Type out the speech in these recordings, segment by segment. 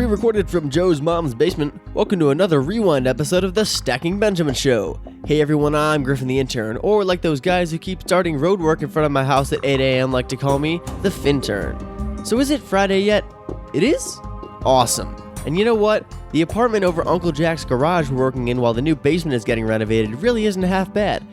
pre-recorded from Joe's mom's basement. Welcome to another rewind episode of the Stacking Benjamin Show. Hey everyone, I'm Griffin the intern, or like those guys who keep starting road work in front of my house at 8 a.m. like to call me, the FinTern. So is it Friday yet? It is? Awesome. And you know what? The apartment over Uncle Jack's garage we're working in while the new basement is getting renovated really isn't half bad.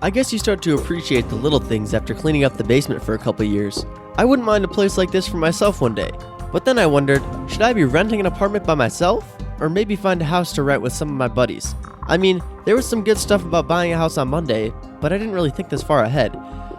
I guess you start to appreciate the little things after cleaning up the basement for a couple years. I wouldn't mind a place like this for myself one day. But then I wondered, should I be renting an apartment by myself? Or maybe find a house to rent with some of my buddies? I mean, there was some good stuff about buying a house on Monday, but I didn't really think this far ahead.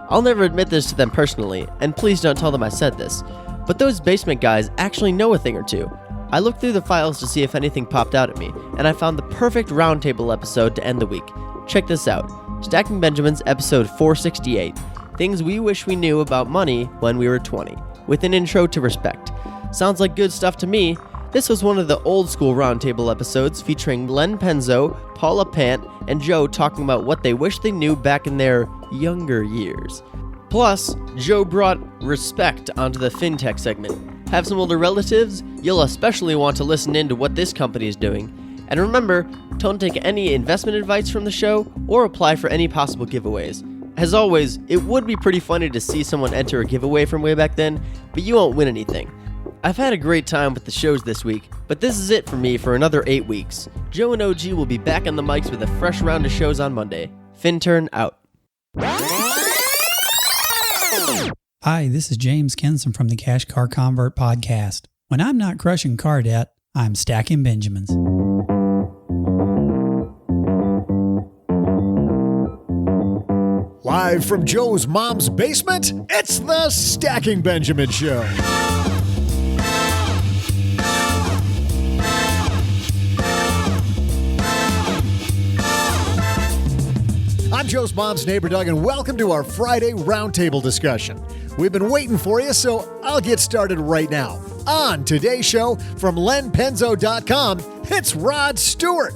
I'll never admit this to them personally, and please don't tell them I said this. But those basement guys actually know a thing or two. I looked through the files to see if anything popped out at me, and I found the perfect roundtable episode to end the week. Check this out. Stacking Benjamins episode 468. Things we wish we knew about money when we were 20. With an intro to respect. Sounds like good stuff to me. This was one of the old school roundtable episodes featuring Len Penzo, Paula Pant, and Joe talking about what they wish they knew back in their younger years. Plus, Joe brought respect onto the FinTech segment. Have some older relatives? You'll especially want to listen in to what this company is doing. And remember, don't take any investment advice from the show or apply for any possible giveaways. As always, it would be pretty funny to see someone enter a giveaway from way back then, but you won't win anything. I've had a great time with the shows this week, but this is it for me for another 8 weeks. Joe and OG will be back on the mics with a fresh round of shows on Monday. FinTern out. Hi, this is James Kenson from the Cash Car Convert podcast. When I'm not crushing car debt, I'm stacking Benjamins. Live from Joe's mom's basement, it's the Stacking Benjamin Show. I'm Joe's mom's neighbor, Doug, and welcome to our Friday roundtable discussion. We've been waiting for you, so I'll get started right now. On today's show, from lenpenzo.com, it's Rod Stewart.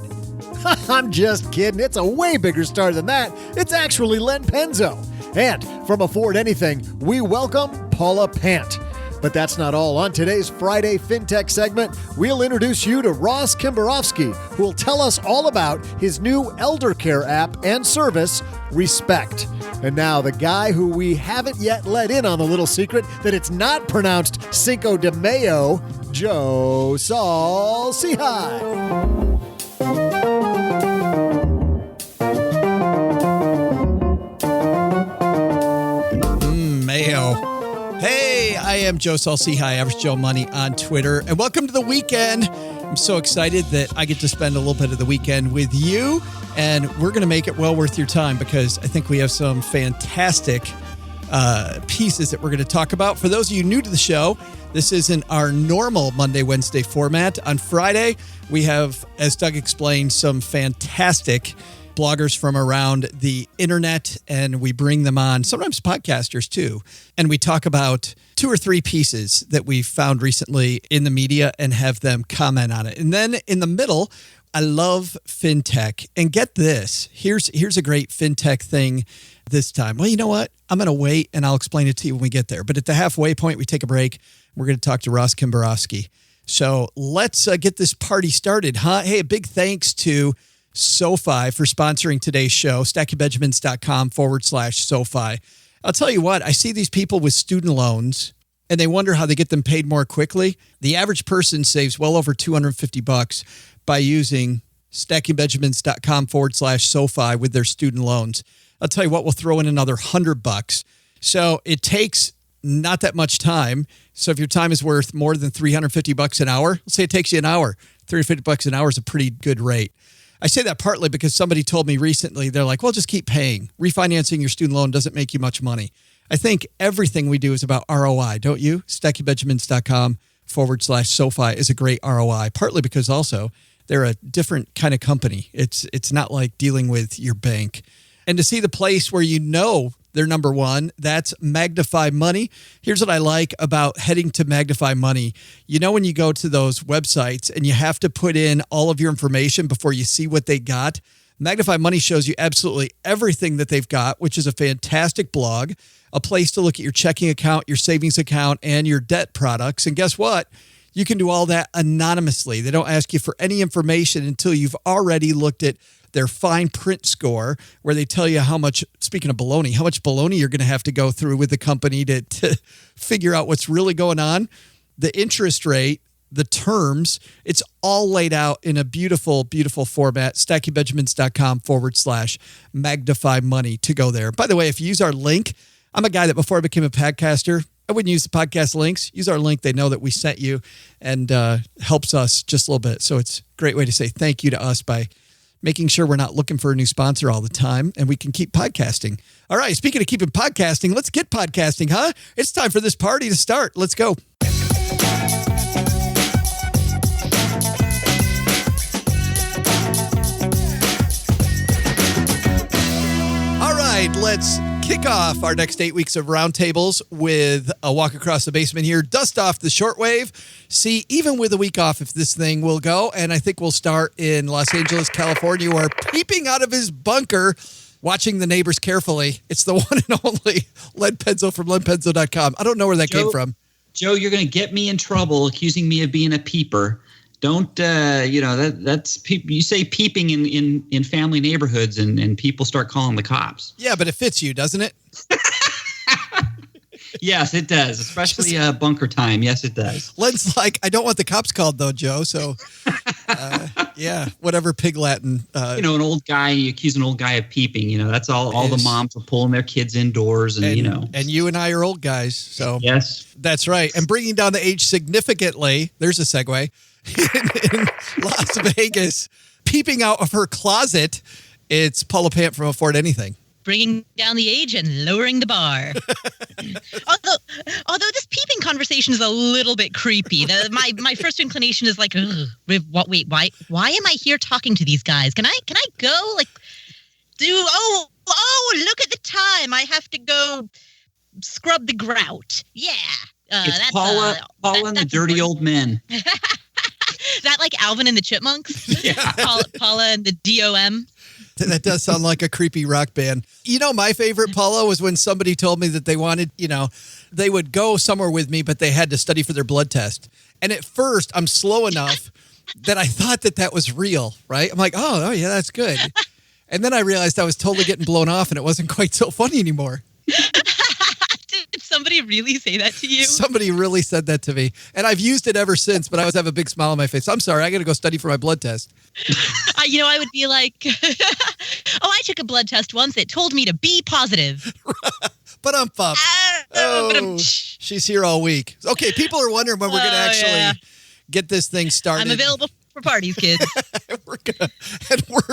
I'm just kidding. It's a way bigger star than that. It's actually Len Penzo. And from Afford Anything, we welcome Paula Pant. But that's not all. On today's Friday FinTech segment, we'll introduce you to Ross Kimbarovsky, who will tell us all about his new elder care app and service, Respect. And now the guy who we haven't yet let in on the little secret that it's not pronounced Cinco de Mayo, Joe Saul-Sehy. Mayo. Hey, I am Joe Saul-Sehy, Average Joe Money on Twitter, and welcome to the weekend. I'm so excited that I get to spend a little bit of the weekend with you, and we're going to make it well worth your time because I think we have some fantastic pieces that we're going to talk about. For those of you new to the show, this isn't our normal Monday, Wednesday format. On Friday, we have, as Doug explained, some fantastic bloggers from around the internet, and we bring them on, sometimes podcasters too, and we talk about 2 or 3 pieces that we found recently in the media and have them comment on it. And then in the middle, I love FinTech. And get this, here's a great FinTech thing this time. Well, you know what? I'm going to wait and I'll explain it to you when we get there. But at the halfway point, we take a break. We're going to talk to Ross Kimbarovsky. So let's get this party started, huh? Hey, a big thanks to SoFi for sponsoring today's show, stackingbenjamins.com/SoFi. I'll tell you what, I see these people with student loans and they wonder how they get them paid more quickly. The average person saves well over $250 by using stackingbenjamins.com/SoFi with their student loans. I'll tell you what, we'll throw in another $100. So it takes not that much time. So if your time is worth more than $350 an hour, let's say it takes you an hour. $350 an hour is a pretty good rate. I say that partly because somebody told me recently, they're like, well, just keep paying. Refinancing your student loan doesn't make you much money. I think everything we do is about ROI, don't you? stackingbenjamins.com/SoFi is a great ROI, partly because also they're a different kind of company. It's not like dealing with your bank. And to see the place where you know they're number one, that's Magnify Money. Here's what I like about heading to Magnify Money. You know, when you go to those websites and you have to put in all of your information before you see what they got, Magnify Money shows you absolutely everything that they've got, which is a fantastic blog, a place to look at your checking account, your savings account, and your debt products. And guess what? You can do all that anonymously. They don't ask you for any information until you've already looked at their fine print score, where they tell you how much, speaking of baloney, how much baloney you're going to have to go through with the company to figure out what's really going on. The interest rate, the terms, it's all laid out in a beautiful, beautiful format. stackingbenjamins.com/magnify money to go there. By the way, if you use our link, I'm a guy that before I became a podcaster, I wouldn't use the podcast links. Use our link. They know that we sent you, and helps us just a little bit. So it's a great way to say thank you to us by making sure we're not looking for a new sponsor all the time, and we can keep podcasting. All right, speaking of keeping podcasting, let's get podcasting, huh? It's time for this party to start. Let's go. All right, let's kick off our next 8 weeks of roundtables with a walk across the basement here, dust off the shortwave, see, even with a week off, if this thing will go. And I think we'll start in Los Angeles, California, where peeping out of his bunker, watching the neighbors carefully, it's the one and only Len Penzo from lenpenzo.com. I don't know where that came from. Joe, you're going to get me in trouble accusing me of being a peeper. Don't, that's you say peeping in family neighborhoods and people start calling the cops. Yeah, but it fits you, doesn't it? Yes, it does, especially bunker time. Yes, it does. Len's like, I don't want the cops called, though, Joe. So, yeah, whatever pig Latin. An old guy, you accuse an old guy of peeping. That's all the moms are pulling their kids indoors. And you and I are old guys. So yes, that's right. And bringing down the age significantly, there's a segue. in Las Vegas, peeping out of her closet, it's Paula Pant from Afford Anything. Bringing down the age and lowering the bar. although this peeping conversation is a little bit creepy. My first inclination is like, ugh, wait, why am I here talking to these guys? Can I go? Look at the time. I have to go scrub the grout. Yeah. It's that's Paula and the dirty old men. Is that like Alvin and the Chipmunks? Yeah. Paula and the DOM. That does sound like a creepy rock band. My favorite, Paula, was when somebody told me that they wanted, they would go somewhere with me, but they had to study for their blood test. And at first, I'm slow enough that I thought that was real, right? I'm like, oh, yeah, that's good. And then I realized I was totally getting blown off and it wasn't quite so funny anymore. Did somebody really say that to you? Somebody really said that to me. And I've used it ever since, but I always have a big smile on my face. I'm sorry, I got to go study for my blood test. I would be like, I took a blood test once. It told me to be positive. But I'm pumped. She's here all week. Okay, people are wondering when we're going to actually get this thing started. I'm available for parties, kids. We're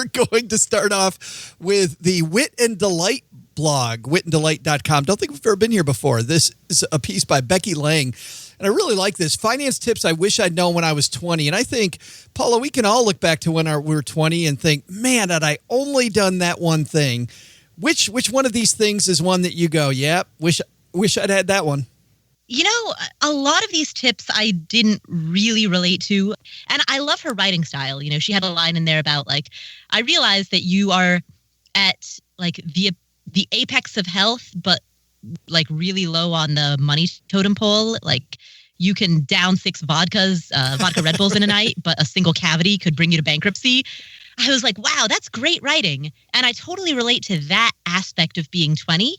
going to start off with the Wit and Delight blog, witandelight.com. Don't think we've ever been here before. This is a piece by Becky Lang, and I really like this. Finance tips I wish I'd known when I was 20. And I think, Paula, we can all look back to when we were 20 and think, man, had I only done that one thing. Which one of these things is one that you go, yeah, wish I'd had that one? A lot of these tips I didn't really relate to. And I love her writing style. She had a line in there about, I realized that you are at, the apex of health, but, really low on the money totem pole. You can down 6 vodka Red Bulls in a night, but a single cavity could bring you to bankruptcy. I was like, wow, that's great writing. And I totally relate to that aspect of being 20.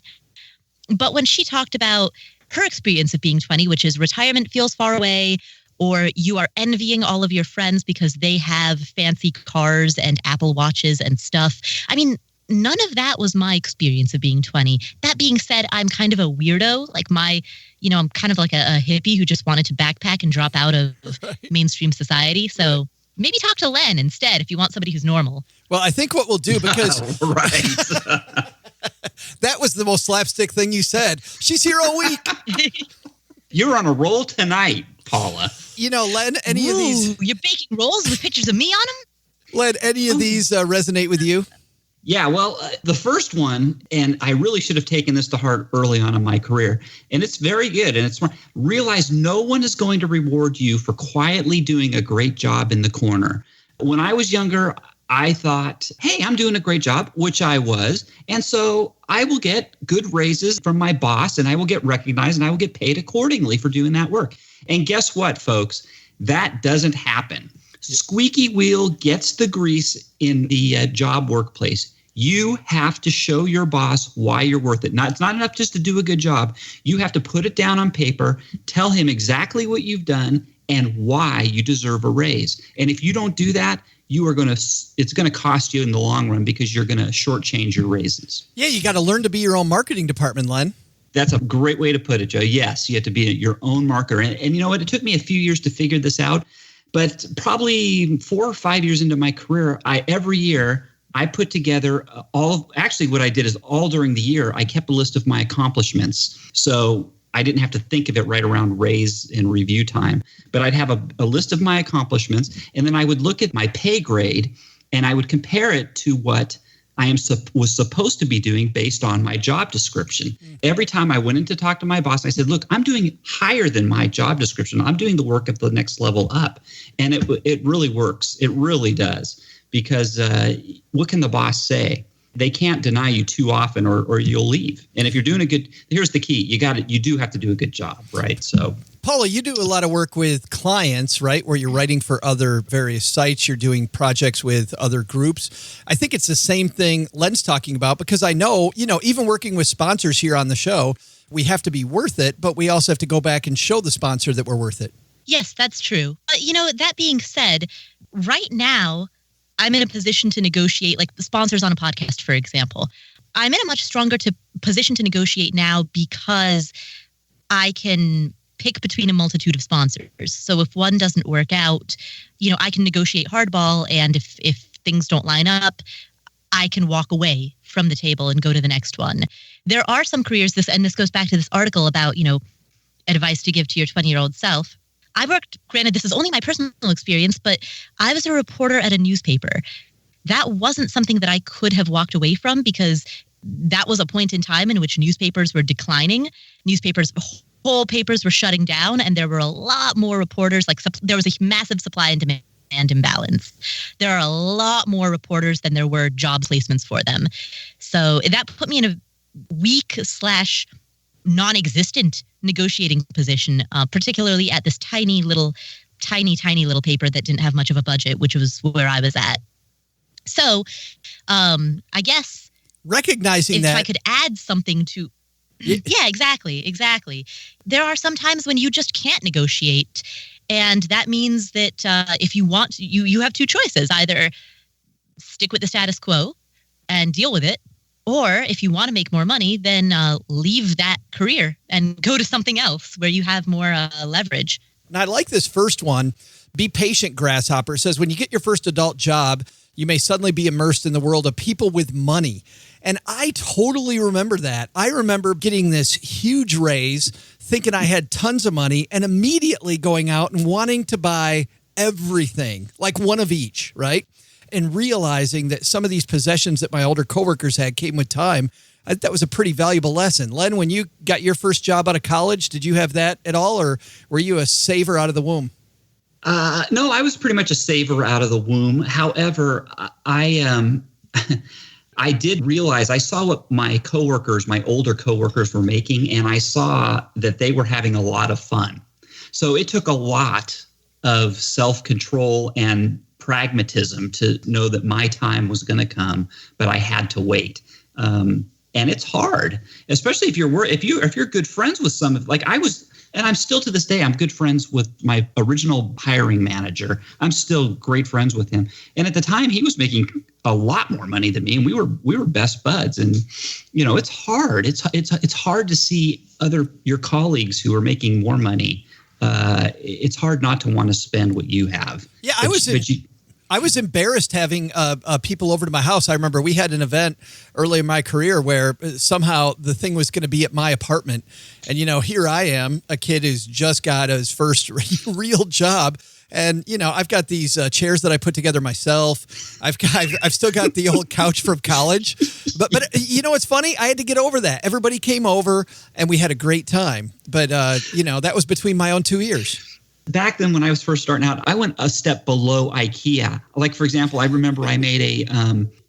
But when she talked about her experience of being 20, which is retirement feels far away, or you are envying all of your friends because they have fancy cars and Apple Watches and stuff. I mean, none of that was my experience of being 20. That being said, I'm kind of a weirdo. I'm kind of like a hippie who just wanted to backpack and drop out of mainstream society. So maybe talk to Len instead if you want somebody who's normal. Well, I think what we'll do, because right. That was the most slapstick thing you said. She's here all week. You're on a roll tonight, Paula. Len, any of these... You're baking rolls with pictures of me on them? Len, any of these resonate with you? Yeah, well, the first one, and I really should have taken this to heart early on in my career, and it's very good, and it's realize no one is going to reward you for quietly doing a great job in the corner. When I was younger, I thought, hey, I'm doing a great job, which I was, and so I will get good raises from my boss, and I will get recognized, and I will get paid accordingly for doing that work. And guess what, folks? That doesn't happen. Squeaky wheel gets the grease in the job workplace. You have to show your boss why you're worth it. It's not enough just to do a good job. You have to put it down on paper, tell him exactly what you've done and why you deserve a raise. And if you don't do that, it's going to cost you in the long run because you're going to shortchange your raises. Yeah, you got to learn to be your own marketing department, Len. That's a great way to put it, Joe. Yes, you have to be your own marketer. And you know what? It took me a few years to figure this out, but probably 4 or 5 years into my career, every year I put together what I did is all during the year, I kept a list of my accomplishments. So I didn't have to think of it right around raise and review time, but I'd have a list of my accomplishments, and then I would look at my pay grade and I would compare it to what I was supposed to be doing based on my job description. Every time I went in to talk to my boss, I said, look, I'm doing higher than my job description. I'm doing the work at the next level up. And it really works. It really does. Because what can the boss say? They can't deny you too often or you'll leave. And if you're doing here's the key. You do have to do a good job, right? So, Paula, you do a lot of work with clients, right? Where you're writing for other various sites. You're doing projects with other groups. I think it's the same thing Len's talking about because I know, even working with sponsors here on the show, we have to be worth it, but we also have to go back and show the sponsor that we're worth it. Yes, that's true. That being said, right now, I'm in a position to negotiate, like the sponsors on a podcast, for example. I'm in a much stronger position to negotiate now because I can pick between a multitude of sponsors. So if one doesn't work out, I can negotiate hardball. And if things don't line up, I can walk away from the table and go to the next one. There are some careers, this goes back to this article about, advice to give to your 20-year-old self. Granted, this is only my personal experience, but I was a reporter at a newspaper. That wasn't something that I could have walked away from because that was a point in time in which newspapers were declining. Whole papers were shutting down, and there were a lot more reporters. There was a massive supply and demand imbalance. There are a lot more reporters than there were job placements for them. So that put me in a weak / non-existent negotiating position, particularly at this tiny little paper that didn't have much of a budget, which was where I was at. So I guess recognizing if that I could add something to yeah, exactly. There are some times when you just can't negotiate, and that means that if you want, you have two choices: either stick with the status quo and deal with it, or if you want to make more money, then leave that career and go to something else where you have more leverage. And I like this first one. Be patient, Grasshopper. It says, when you get your first adult job, you may suddenly be immersed in the world of people with money. And I totally remember that. I remember getting this huge raise, thinking I had tons of money, and immediately going out and wanting to buy everything, like one of each, right? And realizing that some of these possessions that my older coworkers had came with time. That was a pretty valuable lesson. Len, when you got your first job out of college, did you have that at all, or were you a saver out of the womb? No, I was pretty much a saver out of the womb. However, I did realize, I saw what my older coworkers were making, and I saw that they were having a lot of fun. So it took a lot of self-control and pragmatism to know that my time was going to come, but I had to wait. And it's hard, especially if you're good friends with I was, and I'm still to this day, I'm good friends with my original hiring manager. I'm still great friends with him. And at the time, he was making a lot more money than me, and we were best buds. And it's hard. It's hard to see your colleagues who are making more money. It's hard not to want to spend what you have. Yeah, I was embarrassed having people over to my house. I remember we had an event early in my career where somehow the thing was going to be at my apartment. And, here I am, a kid who's just got his first real job. And, I've got these chairs that I put together myself. I've still got the old couch from college. But what's funny? I had to get over that. Everybody came over and we had a great time. But, that was between my own 2 ears. Back then, when I was first starting out, I went a step below IKEA. Like, for example, I remember I made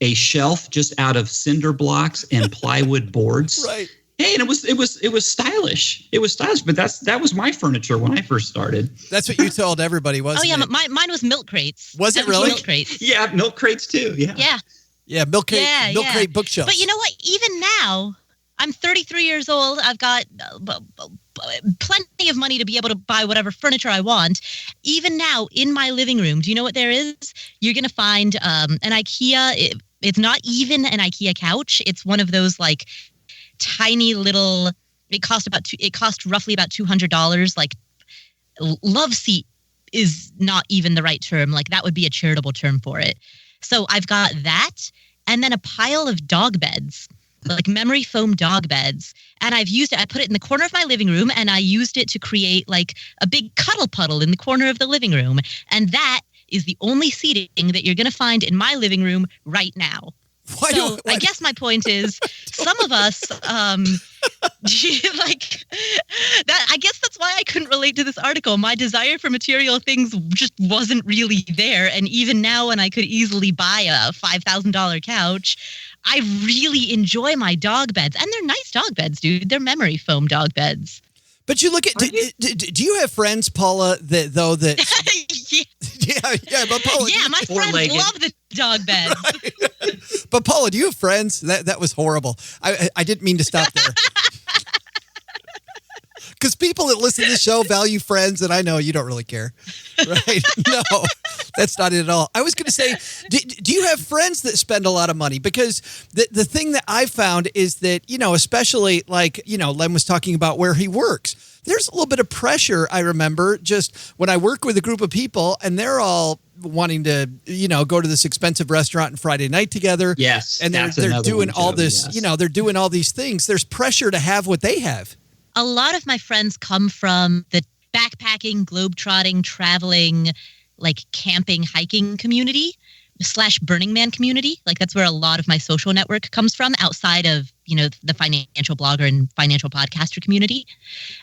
a shelf just out of cinder blocks and plywood boards. Right. Hey, and it was stylish. It was stylish, but that was my furniture when I first started. That's what you told everybody, wasn't it? Mine was milk crates. Was it really? Milk crates. Yeah, milk crates too. Yeah. Yeah. Yeah, milk crate bookshelves. But you know what? Even now, I'm 33 years old. I've got plenty of money to be able to buy whatever furniture I want. Even now, in my living room, do you know what there is? You're going to find an IKEA. It's not even an IKEA couch. It's one of those like tiny little. It cost roughly about $200. Like love seat is not even the right term. Like that would be a charitable term for it. So I've got that, and then a pile of dog beds, like memory foam dog beds. And I've used it. I put it in the corner of my living room, and I used it to create like a big cuddle puddle in the corner of the living room. And that is the only seating that you're going to find in my living room right now. I guess my point is, some of us, like that. I guess that's why I couldn't relate to this article. My desire for material things just wasn't really there. And even now, when I could easily buy a $5,000 couch, I really enjoy my dog beds, and they're nice dog beds, dude. They're memory foam dog beds. But you look at, do you have friends, Paula, that yeah, but Paula. Yeah, my friends love the dog beds. Right. But Paula, do you have friends? That was horrible. I didn't mean to stop there. Because people that listen to the show value friends, and I know you don't really care. Right? No, that's not it at all. I was going to say, do you have friends that spend a lot of money? Because the thing that I found is that, especially like, Len was talking about where he works. There's a little bit of pressure, I remember, just when I work with a group of people and they're all wanting to, go to this expensive restaurant on Friday night together. Yes. And they're doing all this, they're doing all these things. There's pressure to have what they have. A lot of my friends come from the backpacking, globetrotting, traveling, like camping, hiking community / Burning Man community. Like that's where a lot of my social network comes from, outside of, the financial blogger and financial podcaster community.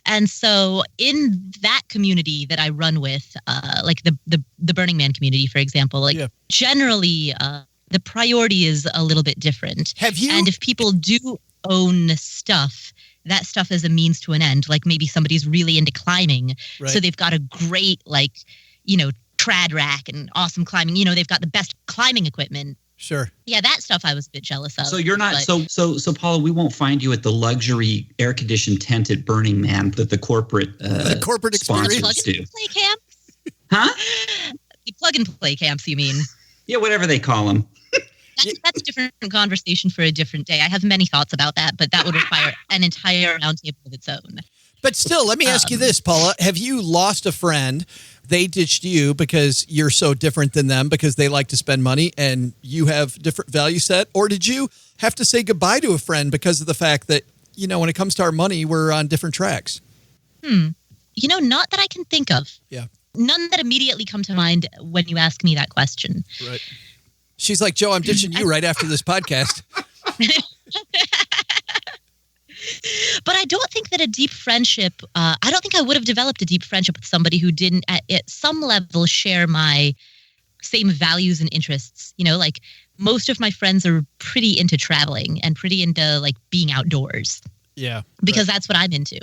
And so in that community that I run with, like the Burning Man community, for example, generally the priority is a little bit different. And if people do own stuff, that stuff is a means to an end. Like maybe somebody's really into climbing. Right. So they've got a great, trad rack and awesome climbing. They've got the best climbing equipment. Sure. Yeah, that stuff I was a bit jealous of. So you're not, so Paula, we won't find you at the luxury air-conditioned tent at Burning Man that the corporate experience do. Play camps? Huh? Plug and play camps, you mean? Yeah, whatever they call them. That's a different conversation for a different day. I have many thoughts about that, but that would require an entire roundtable of its own. But still, let me ask you this, Paula. Have you lost a friend? They ditched you because you're so different than them because they like to spend money and you have different value set? Or did you have to say goodbye to a friend because of the fact that, when it comes to our money, we're on different tracks? Not that I can think of. Yeah. None that immediately come to mind when you ask me that question. Right. She's like, Joe, I'm ditching you right after this podcast. But I don't think that a deep friendship, I don't think I would have developed a deep friendship with somebody who didn't at some level share my same values and interests. Like most of my friends are pretty into traveling and pretty into like being outdoors. Yeah. Because that's what I'm into.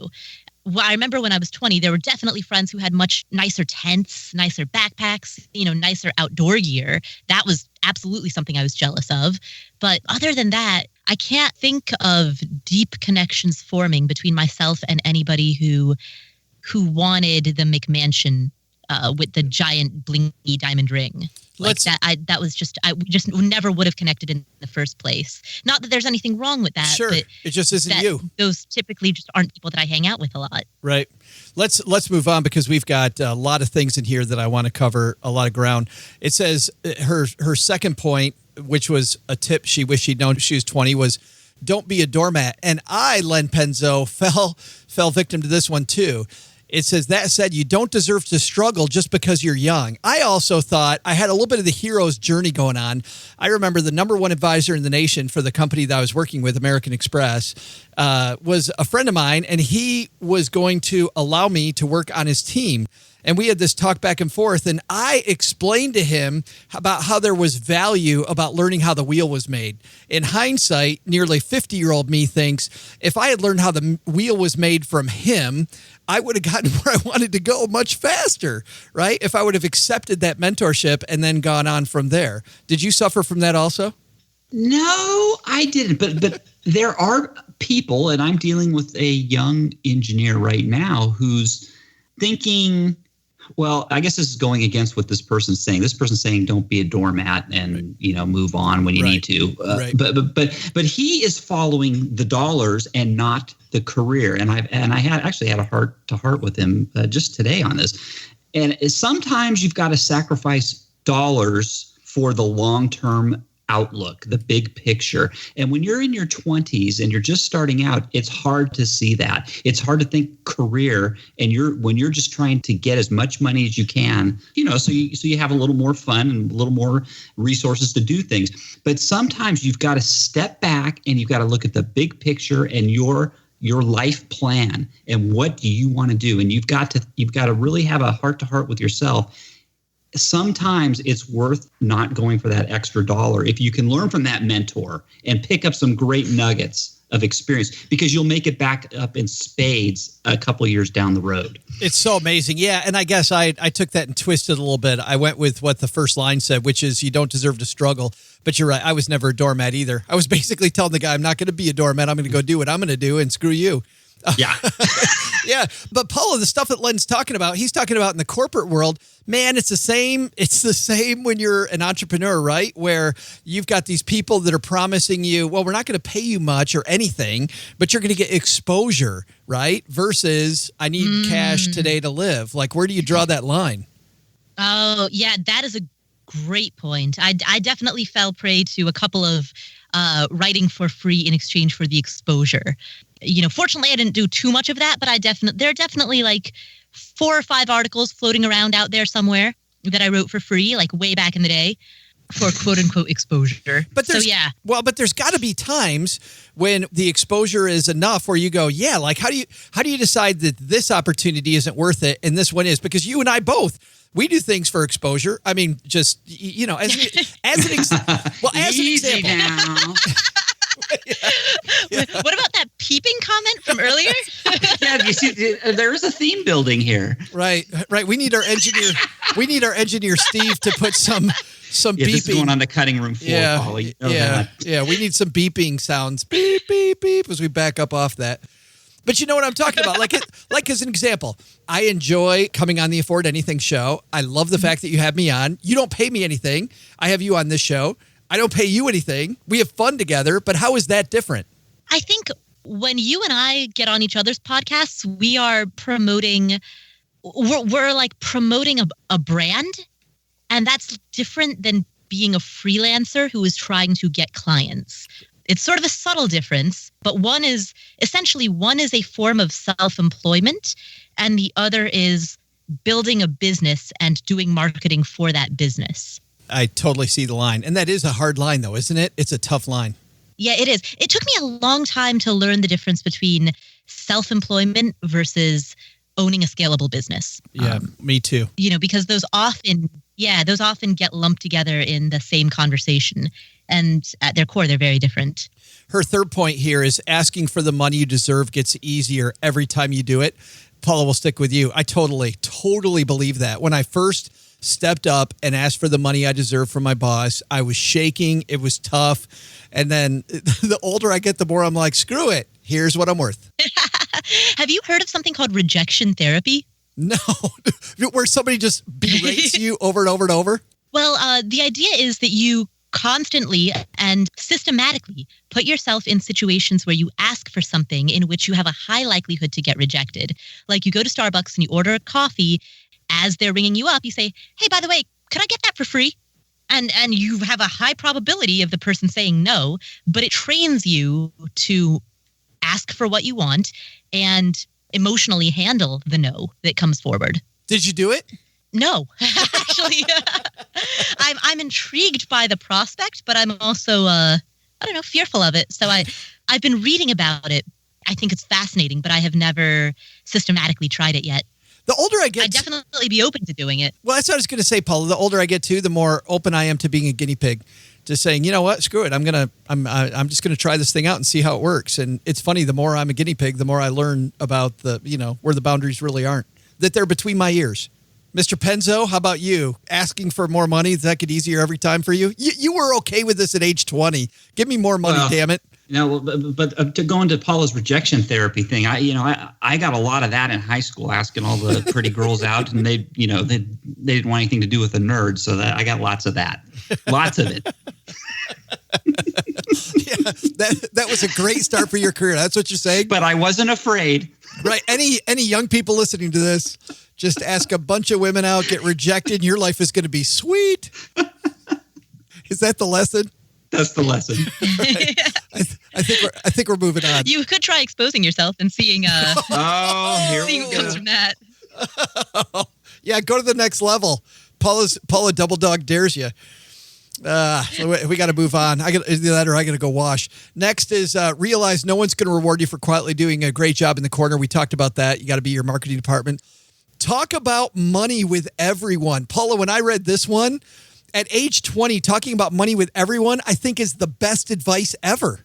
Well, I remember when I was 20, there were definitely friends who had much nicer tents, nicer backpacks, nicer outdoor gear. That was absolutely something I was jealous of. But other than that, I can't think of deep connections forming between myself and anybody who wanted the McMansion with the giant blingy diamond ring. Like that was just, we just never would have connected in the first place. Not that there's anything wrong with that. Sure, but it just isn't you. Those typically just aren't people that I hang out with a lot. Right. Let's move on because we've got a lot of things in here that I want to cover, a lot of ground. It says her second point, which was a tip she wished she'd known when she was 20, was don't be a doormat. And I, Len Penzo, fell victim to this one too. It says, that said, you don't deserve to struggle just because you're young. I also thought I had a little bit of the hero's journey going on. I remember the number one advisor in the nation for the company that I was working with, American Express, was a friend of mine, and he was going to allow me to work on his team. And we had this talk back and forth, and I explained to him about how there was value about learning how the wheel was made. In hindsight, nearly 50-year-old me thinks if I had learned how the wheel was made from him, I would have gotten where I wanted to go much faster, right? If I would have accepted that mentorship and then gone on from there. Did you suffer from that also? No, I didn't. But there are people, and I'm dealing with a young engineer right now who's thinking, well, I guess this is going against what this person's saying. This person's saying, don't be a doormat and, move on when you need to. But he is following the dollars and not the career. And I had a heart to heart with him just today on this. And sometimes you've got to sacrifice dollars for the long-term outlook, the big picture. And when you're in your 20s and you're just starting out, it's hard to see that. It's hard to think career, and when you're just trying to get as much money as you can, so you have a little more fun and a little more resources to do things. But sometimes you've got to step back and you've got to look at the big picture and your life plan and what do you want to do. And you've got to really have a heart to heart with yourself. Sometimes it's worth not going for that extra dollar if you can learn from that mentor and pick up some great nuggets of experience, because you'll make it back up in spades a couple of years down the road. It's so amazing. Yeah. And I guess I took that and twisted a little bit. I went with what the first line said, which is you don't deserve to struggle. But you're right. I was never a doormat either. I was basically telling the guy, I'm not going to be a doormat. I'm going to go do what I'm going to do and screw you. Yeah. Yeah. But Paula, the stuff that Len's talking about, he's talking about in the corporate world, man, it's the same. It's the same when you're an entrepreneur, right? Where you've got these people that are promising you, well, we're not going to pay you much or anything, but you're going to get exposure, right? Versus I need cash today to live. Like, where do you draw that line? Oh, yeah, that is a great point. I definitely fell prey to a couple of writing for free in exchange for the exposure. Fortunately, I didn't do too much of that, but there are definitely like 4 or 5 articles floating around out there somewhere that I wrote for free, like way back in the day, for quote unquote exposure. But there's got to be times when the exposure is enough where you go, yeah, like how do you decide that this opportunity isn't worth it and this one is? Because you and I both, we do things for exposure. I mean, just as an example. Now. What about that peeping comment from earlier? Yeah, you see, there is a theme building here. Right. We need our engineer Steve to put some beeping. This is going on the cutting room floor, Paula. Yeah. We need some beeping sounds. Beep, beep, beep as we back up off that. But you know what I'm talking about? Like as an example, I enjoy coming on the Afford Anything show. I love the fact that you have me on. You don't pay me anything. I have you on this show. I don't pay you anything. We have fun together. But how is that different? I think when you and I get on each other's podcasts, we are promoting, we're like promoting a brand. And that's different than being a freelancer who is trying to get clients. It's sort of a subtle difference, but one is a form of self-employment, and the other is building a business and doing marketing for that business. I totally see the line. And that is a hard line, though, isn't it? It's a tough line. Yeah, it is. It took me a long time to learn the difference between self-employment versus owning a scalable business. Yeah, me too. Because those often get lumped together in the same conversation. And at their core, they're very different. Her third point here is asking for the money you deserve gets easier every time you do it. Paula, we'll stick with you. I totally believe that. When I first stepped up and asked for the money I deserve from my boss, I was shaking. It was tough. And then the older I get, the more I'm like, screw it. Here's what I'm worth. Have you heard of something called rejection therapy? No. Where somebody just berates you over and over and over? Well, the idea is that you constantly and systematically put yourself in situations where you ask for something in which you have a high likelihood to get rejected. Like you go to Starbucks and you order a coffee. As they're ringing you up, you say, hey, by the way, could I get that for free? And you have a high probability of the person saying no, but it trains you to ask for what you want. And emotionally handle the no that comes forward. Did you do it? No, actually, I'm intrigued by the prospect, but I'm also, fearful of it. So I've been reading about it. I think it's fascinating, but I have never systematically tried it yet. The older I get, I'd definitely be open to doing it. Well, that's what I was going to say, Paula. The older I get too, the more open I am to being a guinea pig, to saying, you know what, screw it. I'm just gonna try this thing out and see how it works. And it's funny, the more I'm a guinea pig, the more I learn about where the boundaries really aren't, that they're between my ears. Mr. Penzo, how about you? Asking for more money, does that get easier every time for you? You were okay with this at age 20. Give me more money, damn it. But to go into Paula's rejection therapy thing, I got a lot of that in high school, asking all the pretty girls out, and they didn't want anything to do with the nerds, so that I got lots of that, lots of it. Yeah, that was a great start for your career. That's what you're saying. But I wasn't afraid. Right? Any young people listening to this, just ask a bunch of women out, get rejected, and your life is going to be sweet. Is that the lesson? That's the lesson. I think we're moving on. You could try exposing yourself and seeing here seeing we what comes go. from that. Yeah, go to the next level. Paula Double Dog dares you. We got to move on. I got to go wash. Next is realize no one's going to reward you for quietly doing a great job in the corner. We talked about that. You got to be your marketing department. Talk about money with everyone. Paula, when I read this one, at age 20, talking about money with everyone, I think is the best advice ever.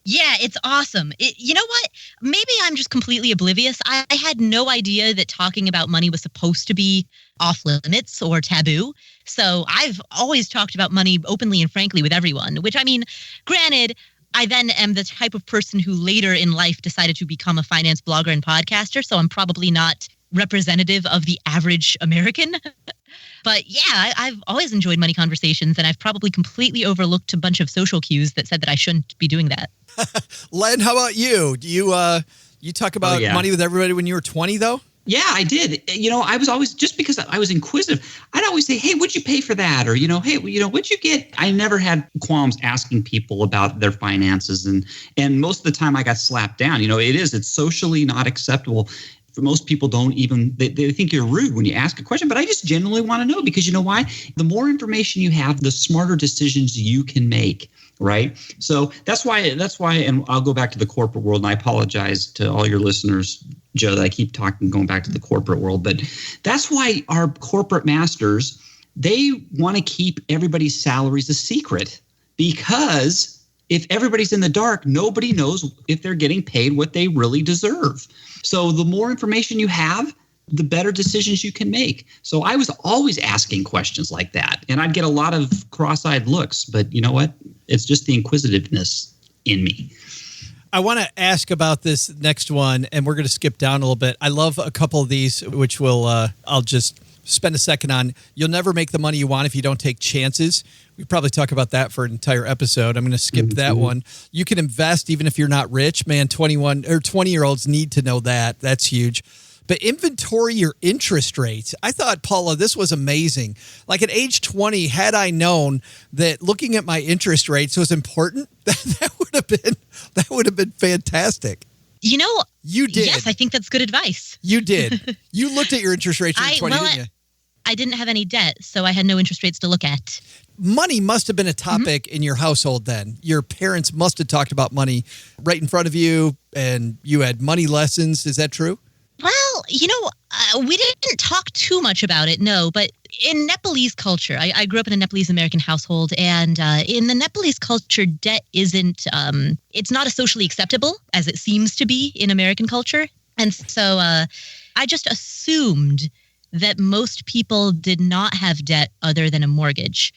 Yeah, it's awesome. You know what? Maybe I'm just completely oblivious. I had no idea that talking about money was supposed to be off limits or taboo. So I've always talked about money openly and frankly with everyone, which, I mean, granted, I then am the type of person who later in life decided to become a finance blogger and podcaster. So I'm probably not representative of the average American. But yeah, I've always enjoyed money conversations, and I've probably completely overlooked a bunch of social cues that said that I shouldn't be doing that. Len, how about you? Do you talk about money with everybody when you were 20, though? Yeah, I did. I was always, just because I was inquisitive, I'd always say, hey, what'd you pay for that? Or, hey, what'd you get? I never had qualms asking people about their finances. And most of the time I got slapped down. It's socially not acceptable. For most people they think you're rude when you ask a question, but I just genuinely want to know, because you know why? The more information you have, the smarter decisions you can make, right? So that's why, and I'll go back to the corporate world, and I apologize to all your listeners, Joe, that I keep going back to the corporate world, but that's why our corporate masters, they want to keep everybody's salaries a secret, because if everybody's in the dark, nobody knows if they're getting paid what they really deserve. So the more information you have, the better decisions you can make. So I was always asking questions like that, and I'd get a lot of cross-eyed looks, but you know what? It's just the inquisitiveness in me. I want to ask about this next one, and we're going to skip down a little bit. I love a couple of these, which I'll just spend a second on. You'll never make the money you want if you don't take chances. We probably talk about that for an entire episode. I'm going to skip that one. You can invest even if you're not rich. Man, 20-year-olds need to know that. That's huge. But inventory your interest rates. I thought, Paula, this was amazing. Like at age 20, had I known that looking at my interest rates was important, that would have been fantastic. You did. Yes, I think that's good advice. You did. You looked at your interest rates when you were 20, didn't you? I didn't have any debt, so I had no interest rates to look at. Money must have been a topic in your household then. Your parents must have talked about money right in front of you, and you had money lessons. Is that true? Well, we didn't talk too much about it, no, but in Nepalese culture, I grew up in a Nepalese American household, and in the Nepalese culture, debt isn't, it's not as socially acceptable as it seems to be in American culture. And so I just assumed that most people did not have debt other than a mortgage,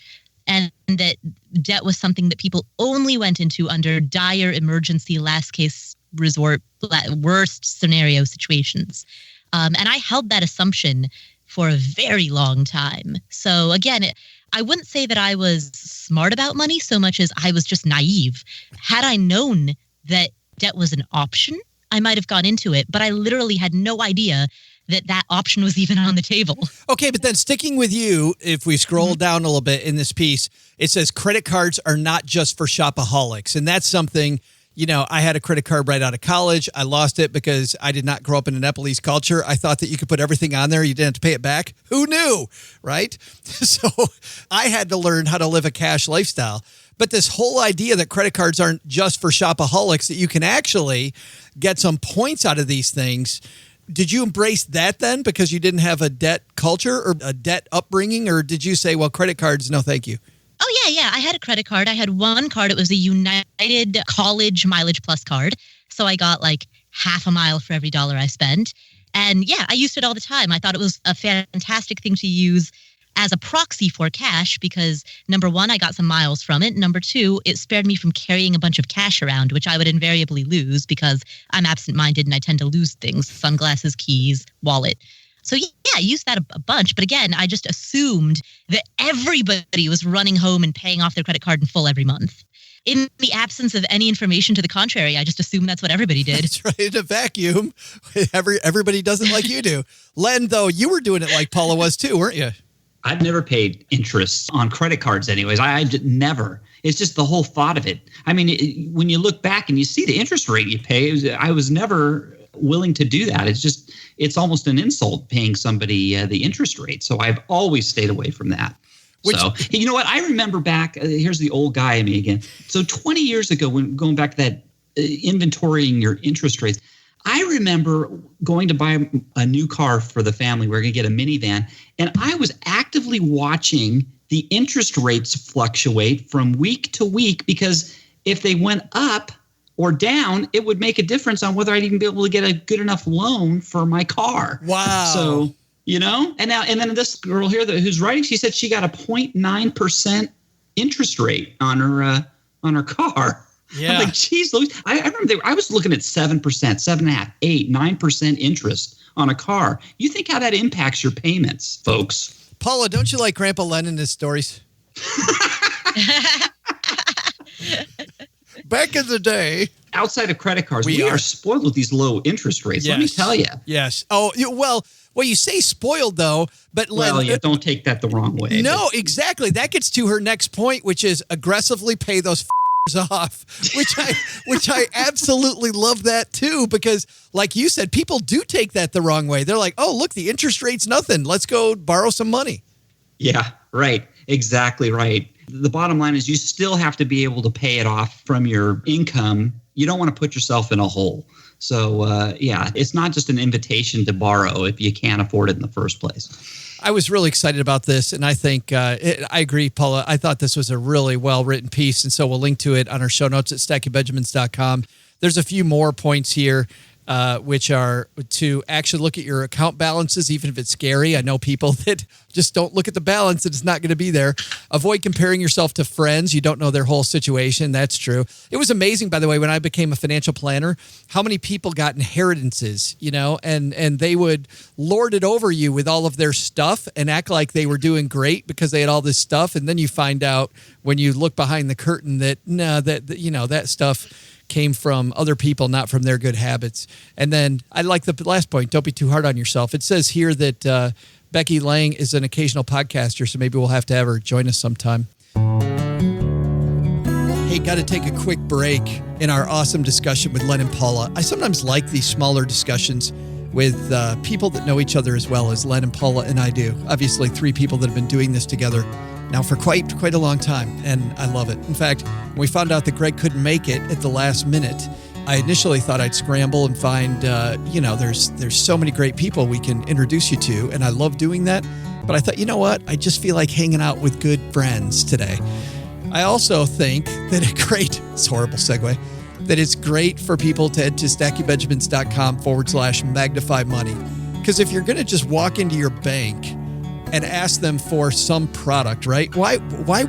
and that debt was something that people only went into under dire emergency, last case resort, worst scenario situations. And I held that assumption for a very long time. So again, I wouldn't say that I was smart about money so much as I was just naive. Had I known that debt was an option, I might have gone into it, but I literally had no idea that option was even on the table. Okay, but then sticking with you, if we scroll down a little bit in this piece, it says credit cards are not just for shopaholics. And that's something I had a credit card right out of college. I lost it because I did not grow up in a Nepalese culture. I thought that you could put everything on there. You didn't have to pay it back. Who knew, right? So I had to learn how to live a cash lifestyle. But this whole idea that credit cards aren't just for shopaholics, that you can actually get some points out of these things. Did you embrace that then because you didn't have a debt culture or a debt upbringing? Or did you say, well, credit cards, no, thank you? Oh, yeah. I had a credit card. I had one card. It was a United College Mileage Plus card. So I got like half a mile for every dollar I spent. And yeah, I used it all the time. I thought it was a fantastic thing to use as a proxy for cash because, number one, I got some miles from it. Number two, it spared me from carrying a bunch of cash around, which I would invariably lose because I'm absent-minded and I tend to lose things, sunglasses, keys, wallet. So yeah, I used that a bunch. But again, I just assumed that everybody was running home and paying off their credit card in full every month. In the absence of any information to the contrary, I just assumed that's what everybody did. That's right. In a vacuum, everybody does it like you do. Len, though, you were doing it like Paula was too, weren't you? I've never paid interest on credit cards anyways. I never. It's just the whole thought of it. I mean, when you look back and you see the interest rate you pay, I was never willing to do that. It's almost an insult paying somebody the interest rate. So I've always stayed away from that. So, you know what? I remember back, here's the old guy in me again. So 20 years ago, when going back to that inventorying your interest rates, I remember going to buy a new car for the family. We were going to get a minivan. And I was actively watching the interest rates fluctuate from week to week because if they went up or down, it would make a difference on whether I'd even be able to get a good enough loan for my car. Wow. So, and then this girl here who's writing, she said she got a 0.9% interest rate on her car. Yeah. I'm like, geez, I remember I was looking at 7%, 7.5%, 8%, 9% interest on a car. You think how that impacts your payments, folks? Paula, don't you like Grandpa Len and his stories? Back in the day. Outside of credit cards, we are spoiled with these low interest rates. Yes. Let me tell you. Yes. Oh, well, you say spoiled, though, but don't take that the wrong way. No, exactly. That gets to her next point, which is aggressively pay those off, which I absolutely love that too, because like you said, people do take that the wrong way. They're like, oh, look, the interest rate's nothing. Let's go borrow some money. Yeah, right. Exactly right. The bottom line is you still have to be able to pay it off from your income. You don't want to put yourself in a hole. So, it's not just an invitation to borrow if you can't afford it in the first place. I was really excited about this, and I think I agree, Paula. I thought this was a really well-written piece, and so we'll link to it on our show notes at stackingbenjamins.com. There's a few more points here, which are to actually look at your account balances, even if it's scary. I know people that just don't look at the balance and it's not going to be there. Avoid comparing yourself to friends. You don't know their whole situation. That's true. It was amazing, by the way, when I became a financial planner, how many people got inheritances, and they would lord it over you with all of their stuff and act like they were doing great because they had all this stuff. And then you find out when you look behind the curtain that, that stuff came from other people, not from their good habits. And then I like the last point, don't be too hard on yourself. It says here that Becky Lang is an occasional podcaster, so maybe we'll have to have her join us sometime. Hey, got to take a quick break in our awesome discussion with Len and Paula. I sometimes like these smaller discussions with people that know each other as well as Len and Paula and I do. Obviously, 3 people that have been doing this together now for quite a long time, and I love it. In fact, when we found out that Greg couldn't make it at the last minute, I initially thought I'd scramble and find, there's so many great people we can introduce you to, and I love doing that. But I thought, you know what? I just feel like hanging out with good friends today. I also think that it's a horrible segue, that it's great for people to head to stackingbenjamins.com/magnify money. Because if you're going to just walk into your bank and ask them for some product, right? Why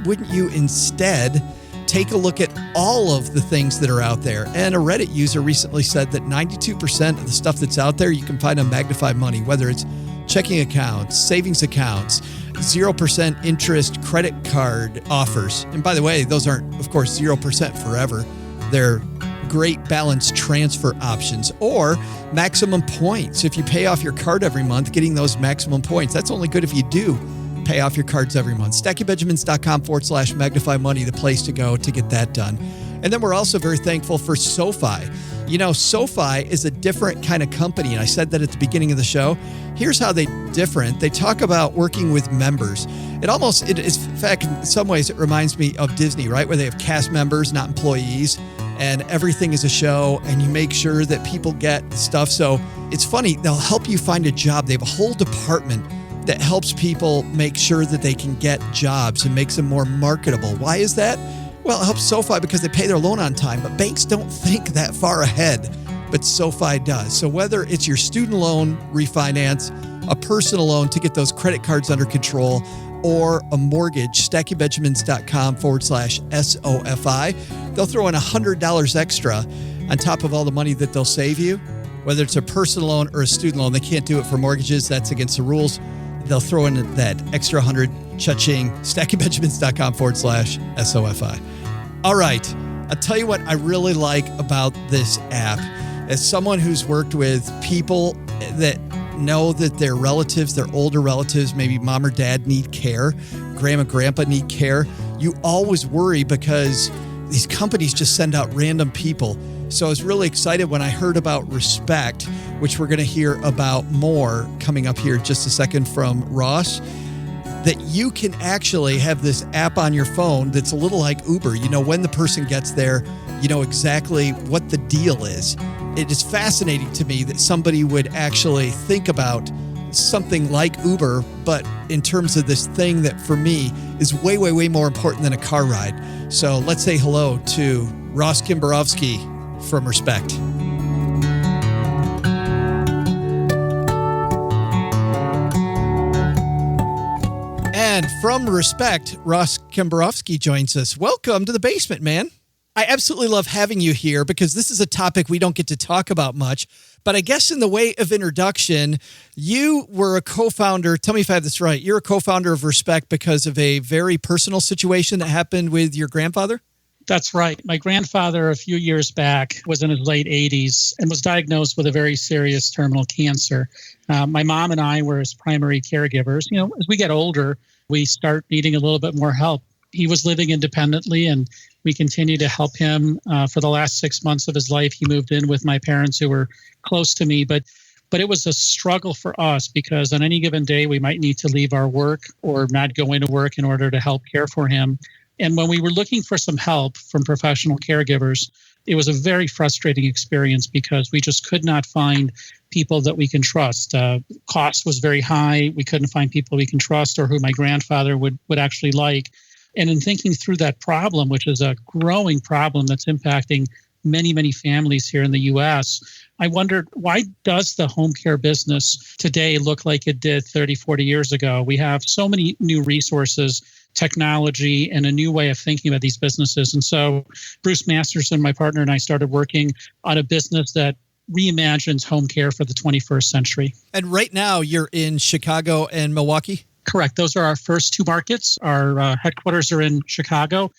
wouldn't you instead take a look at all of the things that are out there? And a Reddit user recently said that 92% of the stuff that's out there you can find on Magnify Money, whether it's checking accounts, savings accounts, 0% interest credit card offers. And by the way, those aren't, of course, 0% forever. They're great balance transfer options or maximum points. If you pay off your card every month, getting those maximum points, that's only good if you do pay off your cards every month. stackingbenjamins.com/magnify money, the place to go to get that done. And then we're also very thankful for SoFi. You know, SoFi is a different kind of company, and I said that at the beginning of the show. Here's how they're different. They talk about working with members. It is, in fact, in some ways, it reminds me of Disney, right? Where they have cast members, not employees, and everything is a show, and you make sure that people get stuff. So it's funny, they'll help you find a job. They have a whole department that helps people make sure that they can get jobs and makes them more marketable. Why is that? Well, it helps SoFi because they pay their loan on time, but banks don't think that far ahead, but SoFi does. So whether it's your student loan refinance, a personal loan to get those credit cards under control, or a mortgage, stackingbenjamins.com/SOFI, they'll throw in $100 extra on top of all the money that they'll save you. Whether it's a personal loan or a student loan, they can't do it for mortgages. That's against the rules. They'll throw in that extra 100, cha-ching, stackingbenjamins.com/SOFI. All right. I'll tell you what I really like about this app. As someone who's worked with people that know that their relatives, their older relatives, maybe mom or dad need care, grandma, grandpa need care, you always worry because these companies just send out random people. So I was really excited when I heard about Respect, which we're going to hear about more coming up here in just a second from Ross, that you can actually have this app on your phone that's a little like Uber. You know, when the person gets there, you know exactly what the deal is. It is fascinating to me that somebody would actually think about something like Uber, but in terms of this thing that for me is way, way, way more important than a car ride. So let's say hello to Ross Kimbarovsky from Respect. And from Respect, Ross Kimbarovsky joins us. Welcome to the basement, man. I absolutely love having you here because this is a topic we don't get to talk about much. But I guess in the way of introduction, you were a co-founder. Tell me if I have this right. You're a co-founder of Respect because of a very personal situation that happened with your grandfather? That's right. My grandfather, a few years back, was in his late 80s and was diagnosed with a very serious terminal cancer. My mom and I were his primary caregivers. You know, as we get older, we start needing a little bit more help. He was living independently, and we continue to help him. For the last 6 months of his life, he moved in with my parents who were close to me. But it was a struggle for us because on any given day, we might need to leave our work or not go into work in order to help care for him. And when we were looking for some help from professional caregivers, it was a very frustrating experience because we just could not find people that we can trust. Cost was very high. We couldn't find people we can trust or who my grandfather would actually like. And in thinking through that problem, which is a growing problem that's impacting many, many families here in the U.S., I wondered, why does the home care business today look like it did 30, 40 years ago? We have so many new resources, technology, and a new way of thinking about these businesses. And so Bruce Masterson, my partner, and I started working on a business that reimagines home care for the 21st century. And right now you're in Chicago and Milwaukee? Correct. Those are our first two markets. Our headquarters are in Chicago.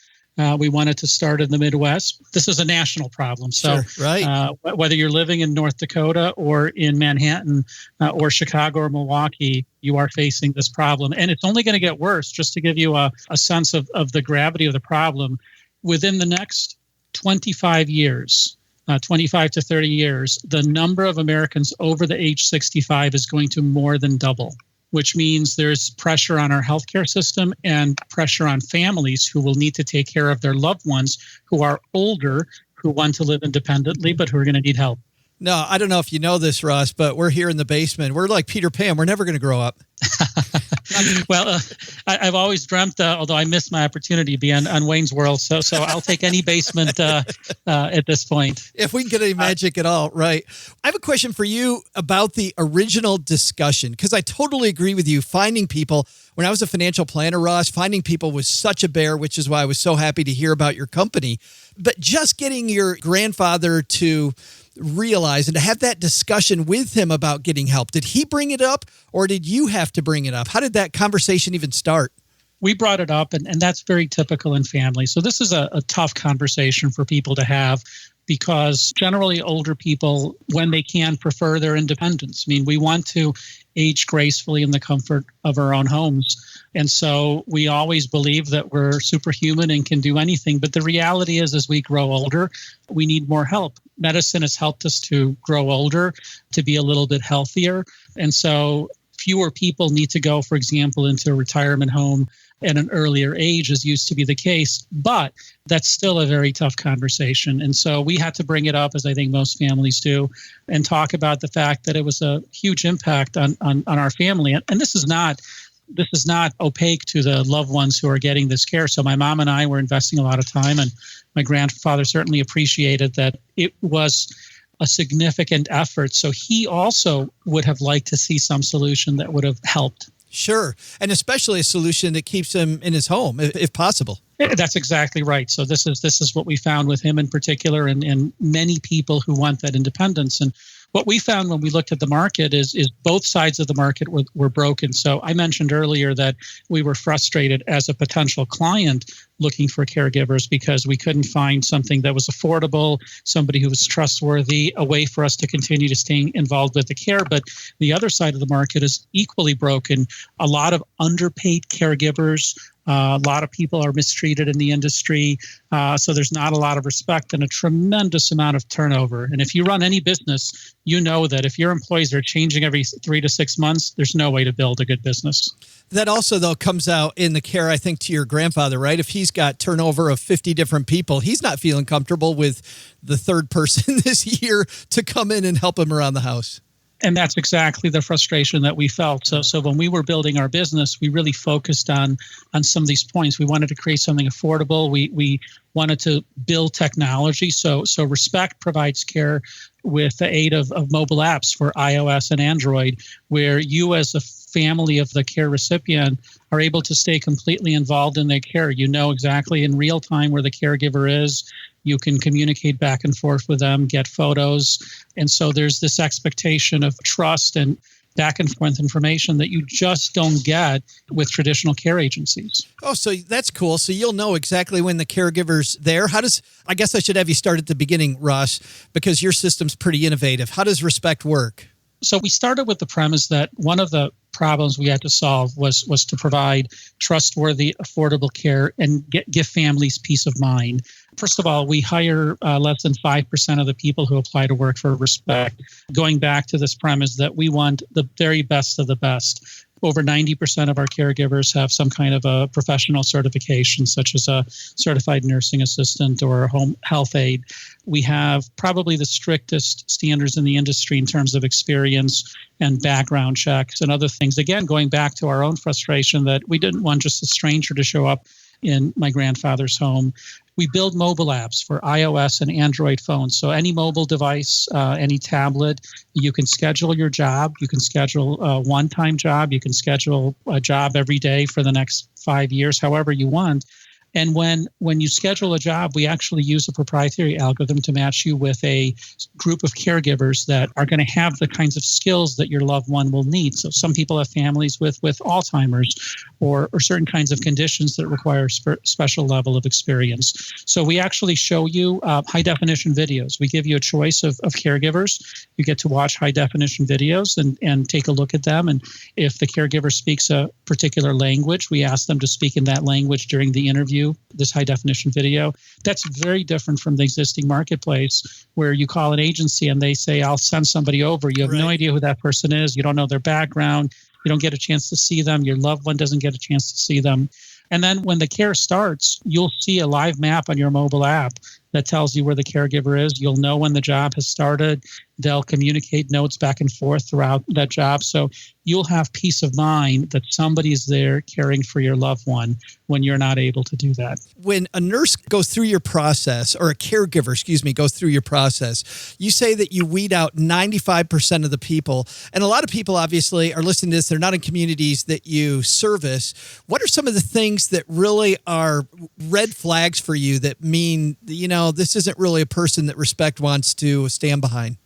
We wanted to start in the Midwest. This is a national problem. So sure, right. Whether you're living in North Dakota or in Manhattan or Chicago or Milwaukee, you are facing this problem. And it's only going to get worse. Just to give you a sense of the gravity of the problem, within the next 25 years, 25 to 30 years, the number of Americans over the age 65 is going to more than double, which means there's pressure on our healthcare system and pressure on families who will need to take care of their loved ones who are older, who want to live independently, but who are going to need help. No, I don't know if you know this, Ross, but we're here in the basement. We're like Peter Pan. We're never going to grow up. Well, I've always dreamt, although I missed my opportunity to be on Wayne's World, so I'll take any basement at this point. If we can get any magic at all, right. I have a question for you about the original discussion, because I totally agree with you. Finding people, when I was a financial planner, Ross, finding people was such a bear, which is why I was so happy to hear about your company. But just getting your grandfather to realize and to have that discussion with him about getting help. Did he bring it up or did you have to bring it up? How did that conversation even start? We brought it up, and that's very typical in families. So this is a tough conversation for people to have because generally older people, when they can, prefer their independence. I mean, we want to age gracefully in the comfort of our own homes. And so we always believe that we're superhuman and can do anything. But the reality is, as we grow older, we need more help. Medicine has helped us to grow older, to be a little bit healthier. And so fewer people need to go, for example, into a retirement home at an earlier age, as used to be the case. But that's still a very tough conversation. And so we had to bring it up, as I think most families do, and talk about the fact that it was a huge impact on our family. And this is not opaque to the loved ones who are getting this care. So my mom and I were investing a lot of time, and my grandfather certainly appreciated that it was a significant effort. So he also would have liked to see some solution that would have helped. Sure. And especially a solution that keeps him in his home, if possible. That's exactly right. So this is what we found with him in particular, and many people who want that independence. And what we found when we looked at the market is both sides of the market were broken. So I mentioned earlier that we were frustrated as a potential client looking for caregivers because we couldn't find something that was affordable, somebody who was trustworthy, a way for us to continue to stay involved with the care. But the other side of the market is equally broken. A lot of underpaid caregivers. A lot of people are mistreated in the industry, so there's not a lot of respect and a tremendous amount of turnover. And if you run any business, you know that if your employees are changing every 3 to 6 months, there's no way to build a good business. That also, though, comes out in the care, I think, to your grandfather, right? If he's got turnover of 50 different people, he's not feeling comfortable with the third person this year to come in and help him around the house. And that's exactly the frustration that we felt. So when we were building our business, we really focused on some of these points. We wanted to create something affordable. We wanted to build technology. So Respect provides care with the aid of mobile apps for iOS and Android, where you as a family of the care recipient are able to stay completely involved in their care. You know exactly in real time where the caregiver is. You can communicate back and forth with them, get photos. And so there's this expectation of trust and back and forth information that you just don't get with traditional care agencies. Oh, so that's cool. So you'll know exactly when the caregiver's there. I guess I should have you start at the beginning, Ross, because your system's pretty innovative. How does Respect work? So we started with the premise that one of the problems we had to solve was to provide trustworthy, affordable care and give families peace of mind. First of all, we hire less than 5% of the people who apply to work for Respect, going back to this premise that we want the very best of the best. Over 90% of our caregivers have some kind of a professional certification, such as a certified nursing assistant or a home health aide. We have probably the strictest standards in the industry in terms of experience and background checks and other things. Again, going back to our own frustration that we didn't want just a stranger to show up in my grandfather's home. We build mobile apps for iOS and Android phones. So any mobile device, any tablet, you can schedule your job. You can schedule a one-time job. You can schedule a job every day for the next 5 years, however you want. And when you schedule a job, we actually use a proprietary algorithm to match you with a group of caregivers that are going to have the kinds of skills that your loved one will need. So some people have families with Alzheimer's or certain kinds of conditions that require a special level of experience. So we actually show you high-definition videos. We give you a choice of caregivers. You get to watch high-definition videos and take a look at them. And if the caregiver speaks a particular language, we ask them to speak in that language during the interview, this high definition video. That's very different from the existing marketplace where you call an agency and they say, I'll send somebody over. You have no idea who that person is. You don't know their background. You don't get a chance to see them. Your loved one doesn't get a chance to see them. And then when the care starts, you'll see a live map on your mobile app that tells you where the caregiver is. You'll know when the job has started. They'll communicate notes back and forth throughout that job. So you'll have peace of mind that somebody's there caring for your loved one when you're not able to do that. When a nurse goes through your process, or a caregiver, goes through your process, you say that you weed out 95% of the people. And a lot of people obviously are listening to this. They're not in communities that you service. What are some of the things that really are red flags for you that mean, this isn't really a person that Respect wants to stand behind?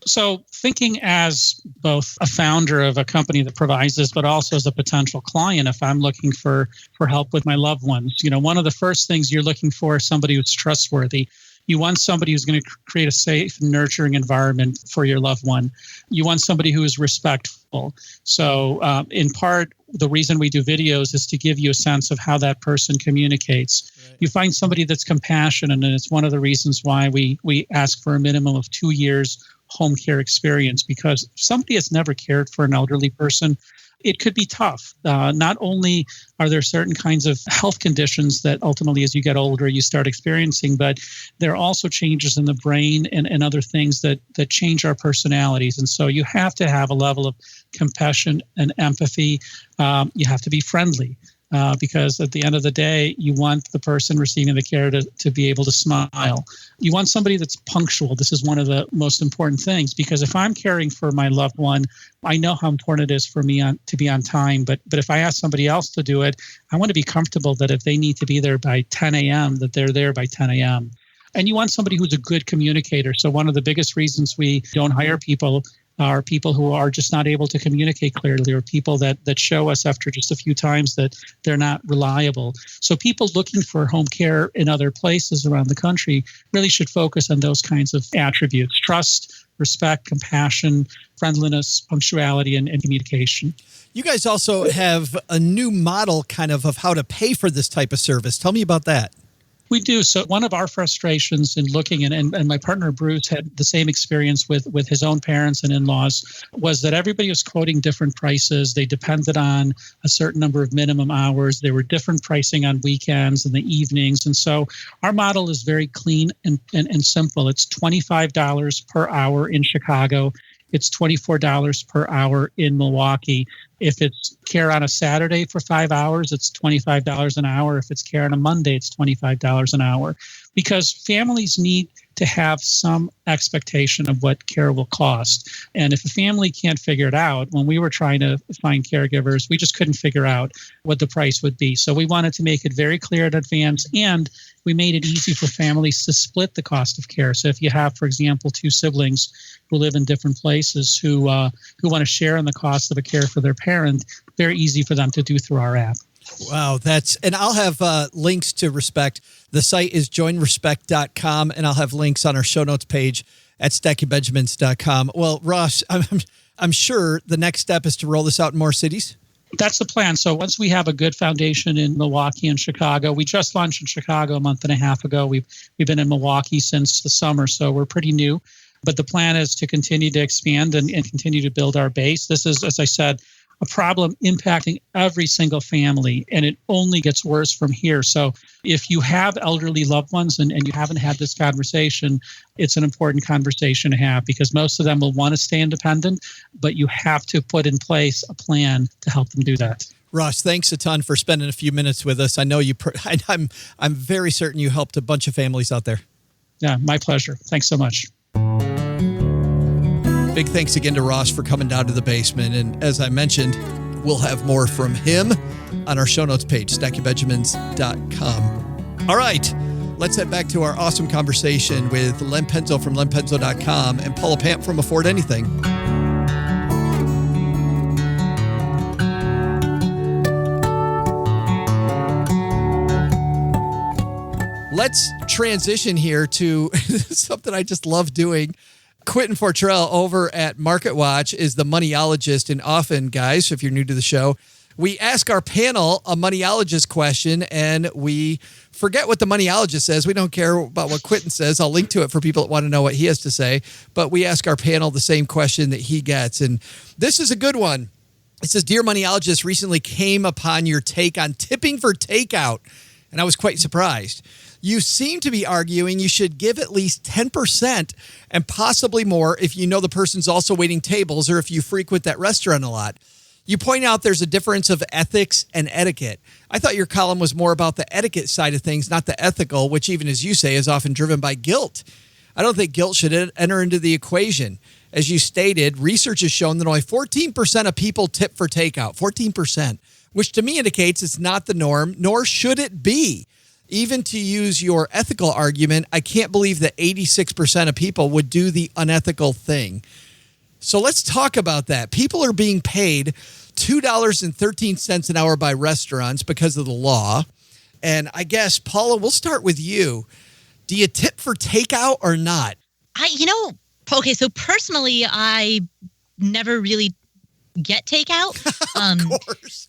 So thinking as both a founder of a company that provides this, but also as a potential client, if I'm looking for help with my loved ones, one of the first things you're looking for is somebody who's trustworthy. You want somebody who's going to create a safe and nurturing environment for your loved one. You want somebody who is respectful. So in part, the reason we do videos is to give you a sense of how that person communicates. Right. You find somebody that's compassionate, and it's one of the reasons why we ask for a minimum of 2 years home care experience, because if somebody has never cared for an elderly person, it could be tough. Not only are there certain kinds of health conditions that ultimately, as you get older, you start experiencing, but there are also changes in the brain and other things that change our personalities. And so you have to have a level of compassion and empathy. You have to be friendly. Because at the end of the day, you want the person receiving the care to be able to smile. You want somebody that's punctual. This is one of the most important things, because if I'm caring for my loved one, I know how important it is for me to be on time. But if I ask somebody else to do it, I want to be comfortable that if they need to be there by 10 a.m., that they're there by 10 a.m. And you want somebody who's a good communicator. So one of the biggest reasons we don't hire people are people who are just not able to communicate clearly, or people that show us after just a few times that they're not reliable. So people looking for home care in other places around the country really should focus on those kinds of attributes: trust, respect, compassion, friendliness, punctuality, and communication. You guys also have a new model kind of how to pay for this type of service. Tell me about that. We do. So one of our frustrations in looking, and my partner Bruce had the same experience with his own parents and in-laws, was that everybody was quoting different prices. They depended on a certain number of minimum hours. There were different pricing on weekends and the evenings. And so our model is very clean and simple. It's $25 per hour in Chicago. It's $24 per hour in Milwaukee. If it's care on a Saturday for 5 hours, it's $25 an hour. If it's care on a Monday, it's $25 an hour. Because families need to have some expectation of what care will cost. And if a family can't figure it out, when we were trying to find caregivers, we just couldn't figure out what the price would be. So we wanted to make it very clear in advance, and we made it easy for families to split the cost of care. So if you have, for example, two siblings who live in different places who want to share in the cost of a care for their parent, very easy for them to do through our app. Wow, and I'll have links to Respect. The site is joinrespect.com, and I'll have links on our show notes page at stackingbenjamins.com. Well, Ross, I'm sure the next step is to roll this out in more cities. That's the plan. So once we have a good foundation in Milwaukee and Chicago, we just launched in Chicago a month and a half ago. We've been in Milwaukee since the summer, so we're pretty new. But the plan is to continue to expand and continue to build our base. This is, as I said, a problem impacting every single family, and it only gets worse from here. So if you have elderly loved ones and you haven't had this conversation, it's an important conversation to have, because most of them will want to stay independent, but you have to put in place a plan to help them do that. Ross, thanks a ton for spending a few minutes with us. I know I'm very certain you helped a bunch of families out there. Yeah, my pleasure. Thanks so much. Big thanks again to Ross for coming down to the basement. And as I mentioned, we'll have more from him on our show notes page, stackingbenjamins.com. All right, let's head back to our awesome conversation with Len Penzo from lenpenzo.com and Paula Pant from Afford Anything. Let's transition here to something I just love doing. Quentin Fortrell over at Market Watch is the moneyologist, and often, guys, if you're new to the show, we ask our panel a moneyologist question, and we forget what the moneyologist says. We don't care about what Quentin says. I'll link to it for people that want to know what he has to say, but we ask our panel the same question that he gets, and this is a good one. It says, "Dear moneyologist, recently came upon your take on tipping for takeout, and I was quite surprised. You seem to be arguing you should give at least 10% and possibly more if you know the person's also waiting tables or if you frequent that restaurant a lot. You point out there's a difference of ethics and etiquette. I thought your column was more about the etiquette side of things, not the ethical, which even as you say is often driven by guilt. I don't think guilt should enter into the equation. As you stated, research has shown that only 14% of people tip for takeout, 14%, which to me indicates it's not the norm, nor should it be. Even to use your ethical argument, I can't believe that 86% of people would do the unethical thing." So let's talk about that. People are being paid $2.13 an hour by restaurants because of the law. And I guess, Paula, we'll start with you. Do you tip for takeout or not? So personally, I never really get takeout. Of course.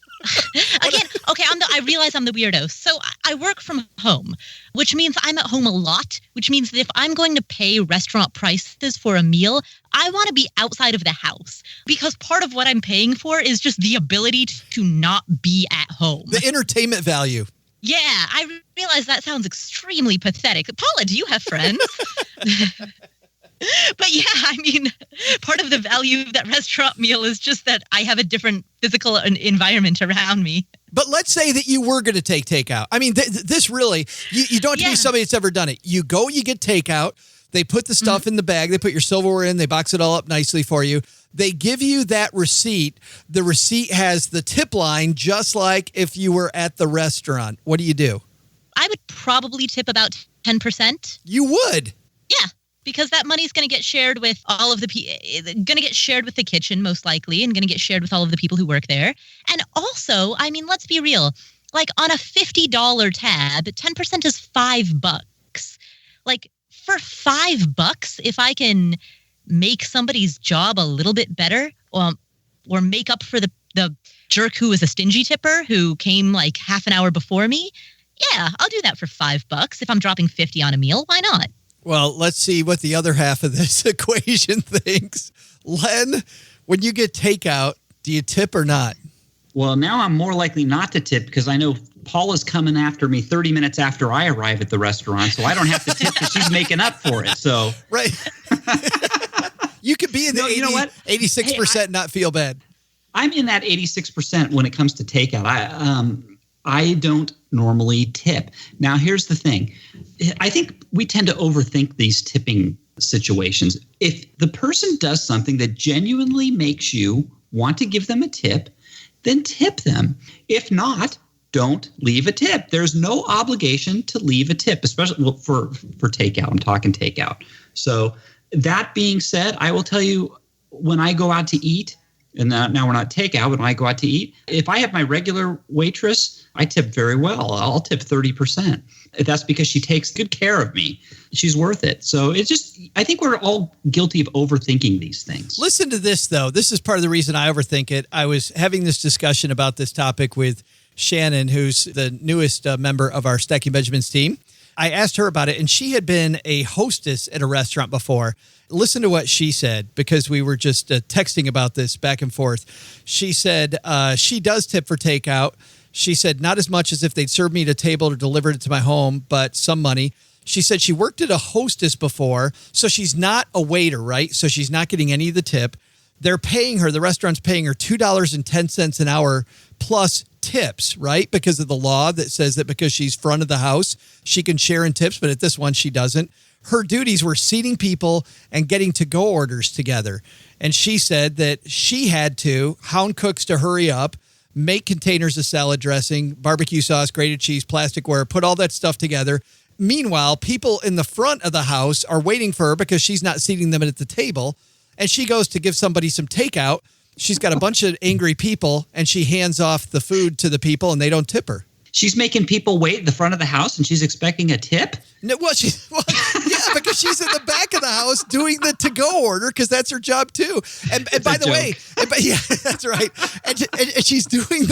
Again, okay, I realize I'm the weirdo. So I work from home, which means I'm at home a lot, which means that if I'm going to pay restaurant prices for a meal, I want to be outside of the house because part of what I'm paying for is just the ability to not be at home. The entertainment value. Yeah, I realize that sounds extremely pathetic. Paula, do you have friends? But yeah, I mean, part of the value of that restaurant meal is just that I have a different physical environment around me. But let's say that you were going to take takeout. I mean, this really, you don't have to be somebody that's ever done it. You go, you get takeout. They put the stuff in the bag. They put your silverware in. They box it all up nicely for you. They give you that receipt. The receipt has the tip line, just like if you were at the restaurant. What do? I would probably tip about 10%. You would? Yeah. Because that money's going to get shared with all of the going to get shared with the kitchen most likely, and going to get shared with all of the people who work there. And also, I mean, let's be real. Like on a $50 tab, 10% is $5. Like for $5, if I can make somebody's job a little bit better, or make up for the jerk who was a stingy tipper who came like half an hour before me, yeah, I'll do that for $5 if I'm dropping 50 on a meal. Why not? Well, let's see what the other half of this equation thinks. Len, when you get takeout, do you tip or not? Well, now I'm more likely not to tip because I know Paula's coming after me 30 minutes after I arrive at the restaurant, so I don't have to tip because she's making up for it. So right. You could be in the 86% and not feel bad. I'm in that 86% when it comes to takeout. I don't normally tip. Now, here's the thing. I think we tend to overthink these tipping situations. If the person does something that genuinely makes you want to give them a tip, then tip them. If not, don't leave a tip. There's no obligation to leave a tip, especially for takeout. I'm talking takeout. So that being said, I will tell you when I go out to eat, and now we're not takeout, but when I go out to eat, if I have my regular waitress, I tip very well. I'll tip 30%. That's because she takes good care of me. She's worth it. So it's just, I think we're all guilty of overthinking these things. Listen to this, though. This is part of the reason I overthink it. I was having this discussion about this topic with Shannon, who's the newest member of our Stacking Benjamins team. I asked her about it, and she had been a hostess at a restaurant before. Listen to what she said, because we were just texting about this back and forth. She said she does tip for takeout. She said not as much as if they'd served me at a table or delivered it to my home, but some money. She said she worked at a hostess before, so she's not a waiter, right? So she's not getting any of the tip. They're paying her, the restaurant's paying her $2.10 an hour plus tips, right? Because of the law that says that because she's front of the house, she can share in tips, but at this one, she doesn't. Her duties were seating people and getting to-go orders together. And she said that she had to hound cooks to hurry up, make containers of salad dressing, barbecue sauce, grated cheese, plasticware, put all that stuff together. Meanwhile, people in the front of the house are waiting for her because she's not seating them at the table. And she goes to give somebody some takeout. She's got a bunch of angry people, and she hands off the food to the people, and they don't tip her. She's making people wait in the front of the house, and she's expecting a tip? No, yeah, because she's in the back of the house doing the to-go order, because that's her job too. And by the way, yeah, that's right. And she's doing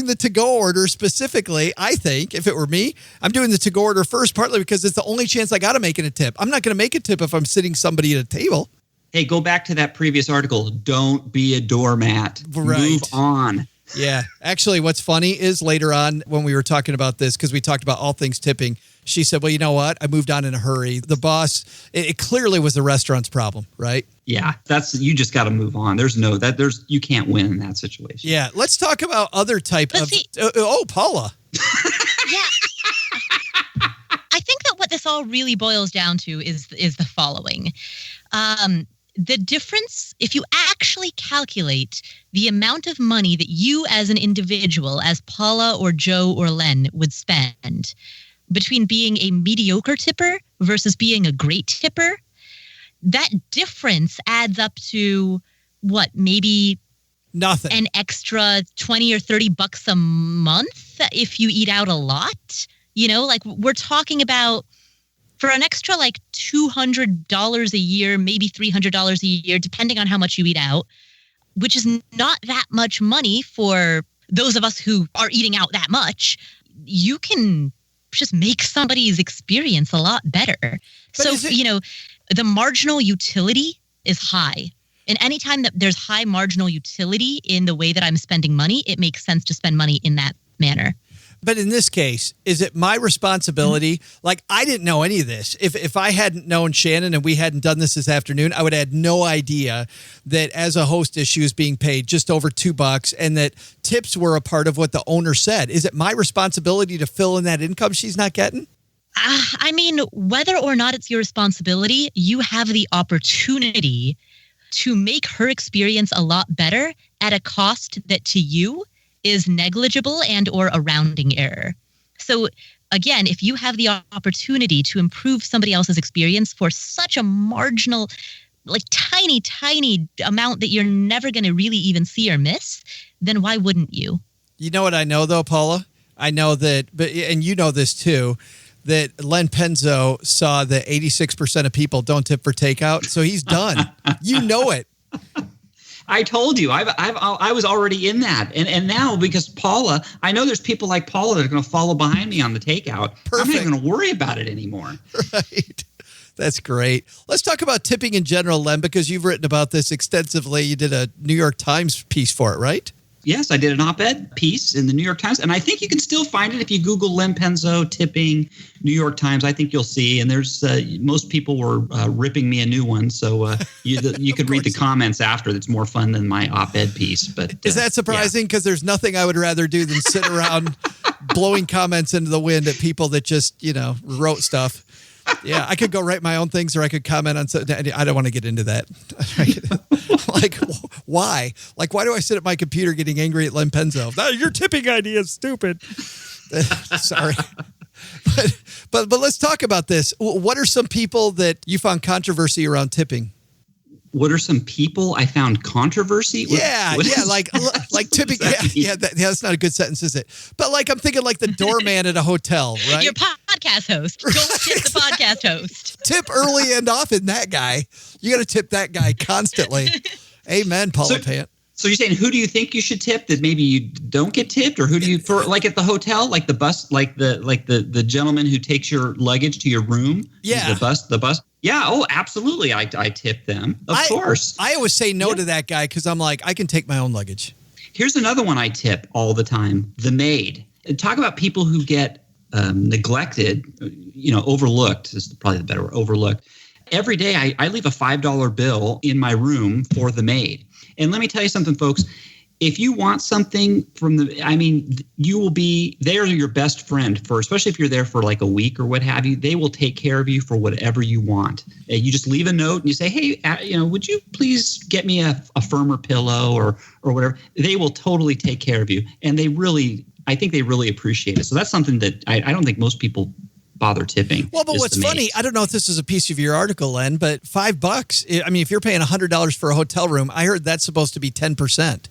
the to-go order specifically. I think if it were me, I'm doing the to-go order first, partly because it's the only chance I got to make it a tip. I'm not going to make a tip if I'm sitting somebody at a table. Hey, go back to that previous article. Don't be a doormat. Right. Move on. Yeah. Actually, what's funny is later on when we were talking about this, because we talked about all things tipping, she said, well, you know what? I moved on in a hurry. The boss, it clearly was the restaurant's problem, right? Yeah. You just got to move on. You can't win in that situation. Yeah. Let's talk about other type of, Paula. Yeah. I think that what this all really boils down to is the following. The difference, if you actually calculate the amount of money that you as an individual, as Paula or Joe or Len would spend between being a mediocre tipper versus being a great tipper, that difference adds up to what, maybe nothing, an extra $20 or $30 a month if you eat out a lot. You know, like we're talking about for an extra like $200 a year, maybe $300 a year, depending on how much you eat out, which is not that much money for those of us who are eating out that much, you can just make somebody's experience a lot better. The marginal utility is high. And anytime that there's high marginal utility in the way that I'm spending money, it makes sense to spend money in that manner. But in this case, is it my responsibility? Like, I didn't know any of this. If I hadn't known Shannon and we hadn't done this afternoon, I would have had no idea that as a hostess, she was being paid just over $2 and that tips were a part of what the owner said. Is it my responsibility to fill in that income she's not getting? I mean, whether or not it's your responsibility, you have the opportunity to make her experience a lot better at a cost that to you is negligible and or a rounding error. So again, if you have the opportunity to improve somebody else's experience for such a marginal, like tiny amount that you're never going to really even see or miss, then why wouldn't you? You know what I know though, Paula? I know that, and you know this too, that Len Penzo saw that 86% of people don't tip for takeout, so he's done. You know it. I told you, I was already in that. And now, because Paula, I know there's people like Paula that are going to follow behind me on the takeout. Perfect. I'm not even going to worry about it anymore. Right. That's great. Let's talk about tipping in general, Len, because you've written about this extensively. You did a New York Times piece for it, right? Yes, I did an op-ed piece in the New York Times, and I think you can still find it if you Google Len Penzo tipping New York Times. I think you'll see, and there's most people were ripping me a new one, so you could read the comments after. That's more fun than my op-ed piece. But is that surprising? Because there's nothing I would rather do than sit around blowing comments into the wind at people that just wrote stuff. Yeah, I could go write my own things, or I could comment on something. I don't want to get into that. Like, why? Like, why do I sit at my computer getting angry at Len Penzo? Your tipping idea is stupid. Sorry. But let's talk about this. What are some people that you found controversy around tipping? What are some people I found controversy? Like tipping. That's not a good sentence, is it? But like, I'm thinking like the doorman at a hotel, right? Your podcast host. Don't tip the podcast host. Tip early and often, that guy. You got to tip that guy constantly. Amen, Paula Pant. So you're saying, who do you think you should tip that maybe you don't get tipped, or who do you, for like at the hotel, like the bus, like the gentleman who takes your luggage to your room? Yeah. The bus. Yeah. Oh, absolutely. I tip them. Of course. I always say no to that guy because I'm like, I can take my own luggage. Here's another one I tip all the time: the maid. Talk about people who get neglected, overlooked is probably the better word, overlooked. Every day I leave a $5 bill in my room for the maid. And let me tell you something, folks. If you want something from they are your best friend especially if you're there for like a week or what have you. They will take care of you for whatever you want. You just leave a note and you say, hey, would you please get me a firmer pillow or whatever. They will totally take care of you. And I think they really appreciate it. So that's something that I don't think most people bother tipping. Well, but what's funny, I don't know if this is a piece of your article, Len, but $5, I mean, if you're paying $100 for a hotel room, I heard that's supposed to be 10%.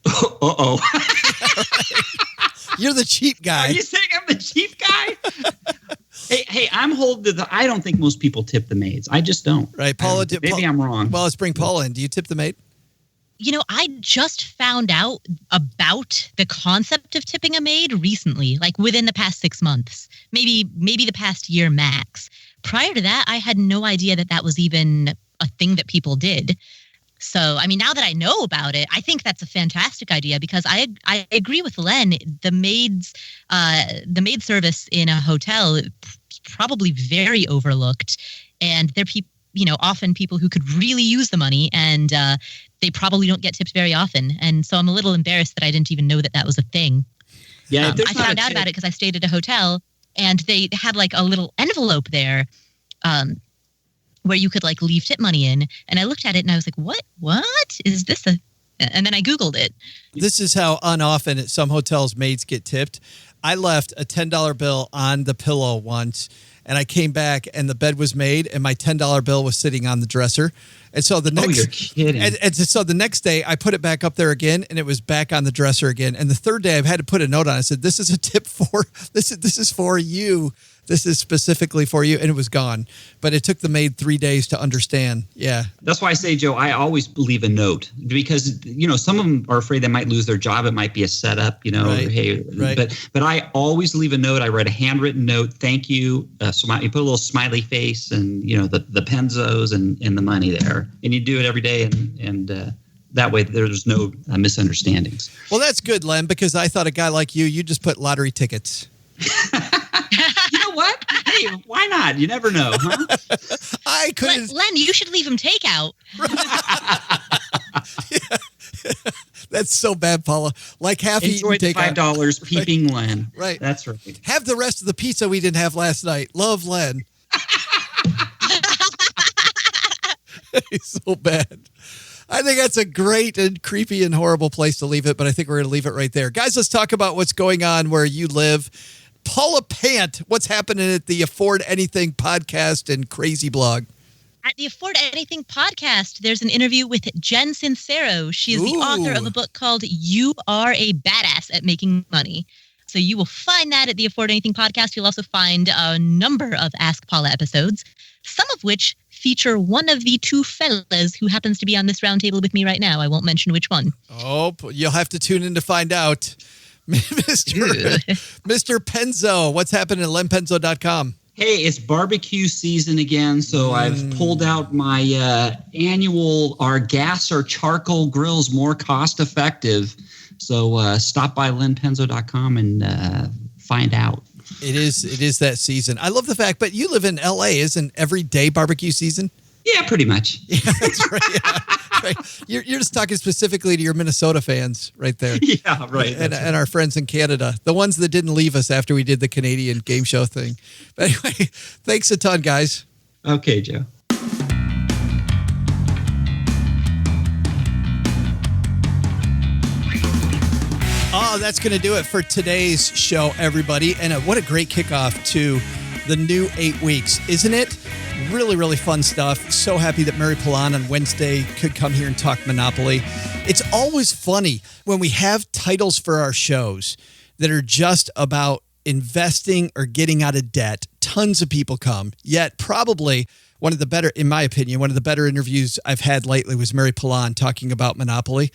Uh-oh. You're the cheap guy. Are you saying I'm the cheap guy? Hey, I'm holding to I don't think most people tip the maids. I just don't. Right, Paula. Maybe I'm wrong. Well, let's bring Paula in. Do you tip the maid? I just found out about the concept of tipping a maid recently, like within the past 6 months, maybe the past year max. Prior to that, I had no idea that was even a thing that people did. So, I mean, now that I know about it, I think that's a fantastic idea because I agree with Len. The maid service in a hotel is probably very overlooked, and they're often people who could really use the money, and they probably don't get tipped very often. And so I'm a little embarrassed that I didn't even know that was a thing. Yeah, I found out about it because I stayed at a hotel, and they had like a little envelope there where you could like leave tip money in. And I looked at it and I was like, what is this? And then I Googled it. This is how unoften at some hotels maids get tipped. I left a $10 bill on the pillow once, and I came back and the bed was made and my $10 bill was sitting on the dresser. And so the next, you're kidding. And so the next day I put it back up there again and it was back on the dresser again. And the third day I've had to put a note on it. I said, this is a tip this is for you. This is specifically for you. And it was gone. But it took the maid 3 days to understand. Yeah. That's why I say, Joe, I always leave a note because, some of them are afraid they might lose their job. It might be a setup, Right. Hey, Right. But I always leave a note. I write a handwritten note. Thank you. You put a little smiley face and, the Penzos and the money there. And you do it every day. And that way there's no misunderstandings. Well, that's good, Len, because I thought a guy like you just put lottery tickets. You know what? Hey, why not? You never know, huh? I couldn't. Len, you should leave him takeout. That's so bad, Paula. Like half Enjoy eaten the takeout. $5 peeping Len. Right. That's right. Have the rest of the pizza we didn't have last night. Love Len. He's so bad. I think that's a great and creepy and horrible place to leave it, but I think we're going to leave it right there. Guys, let's talk about what's going on where you live. Paula Pant, what's happening at the Afford Anything podcast and crazy blog? At the Afford Anything podcast, there's an interview with Jen Sincero. She is the author of a book called You Are a Badass at Making Money. So you will find that at the Afford Anything podcast. You'll also find a number of Ask Paula episodes, some of which feature one of the two fellas who happens to be on this roundtable with me right now. I won't mention which one. Oh, you'll have to tune in to find out. Mr. Penzo, what's happening at lenpenzo.com? Hey, it's barbecue season again, so I've pulled out my annual Our Gas or Charcoal Grills More Cost Effective. So stop by lenpenzo.com and find out. It is that season. I love the fact, but you live in LA, isn't every day barbecue season? Yeah, pretty much. Yeah, that's right. Yeah, right. You're just talking specifically to your Minnesota fans right there. Yeah, right. And our friends in Canada, the ones that didn't leave us after we did the Canadian game show thing. But anyway, thanks a ton, guys. Okay, Joe. Oh, that's going to do it for today's show, everybody. And what a great kickoff to the new 8 weeks, isn't it? Really, really fun stuff. So happy that Mary Pilon on Wednesday could come here and talk Monopoly. It's always funny when we have titles for our shows that are just about investing or getting out of debt. Tons of people come, yet probably one of the better, in my opinion, one of the better interviews I've had lately was Mary Pilon talking about Monopoly.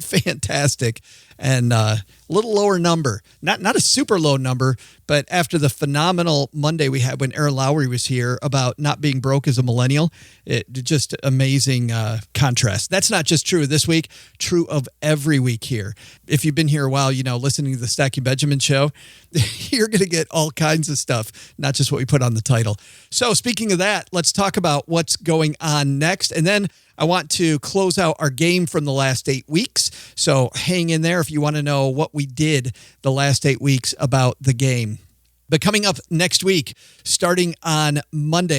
Fantastic. And a little lower number, not a super low number, but after the phenomenal Monday we had when Aaron Lowry was here about not being broke as a millennial, it just amazing contrast. That's not just true of this week, true of every week here. If you've been here a while, listening to the Stacking Benjamin show, you're going to get all kinds of stuff, not just what we put on the title. So speaking of that, let's talk about what's going on next. And then I want to close out our game from the last 8 weeks. So hang in there if you want to know what we did the last 8 weeks about the game. But coming up next week, starting on Monday,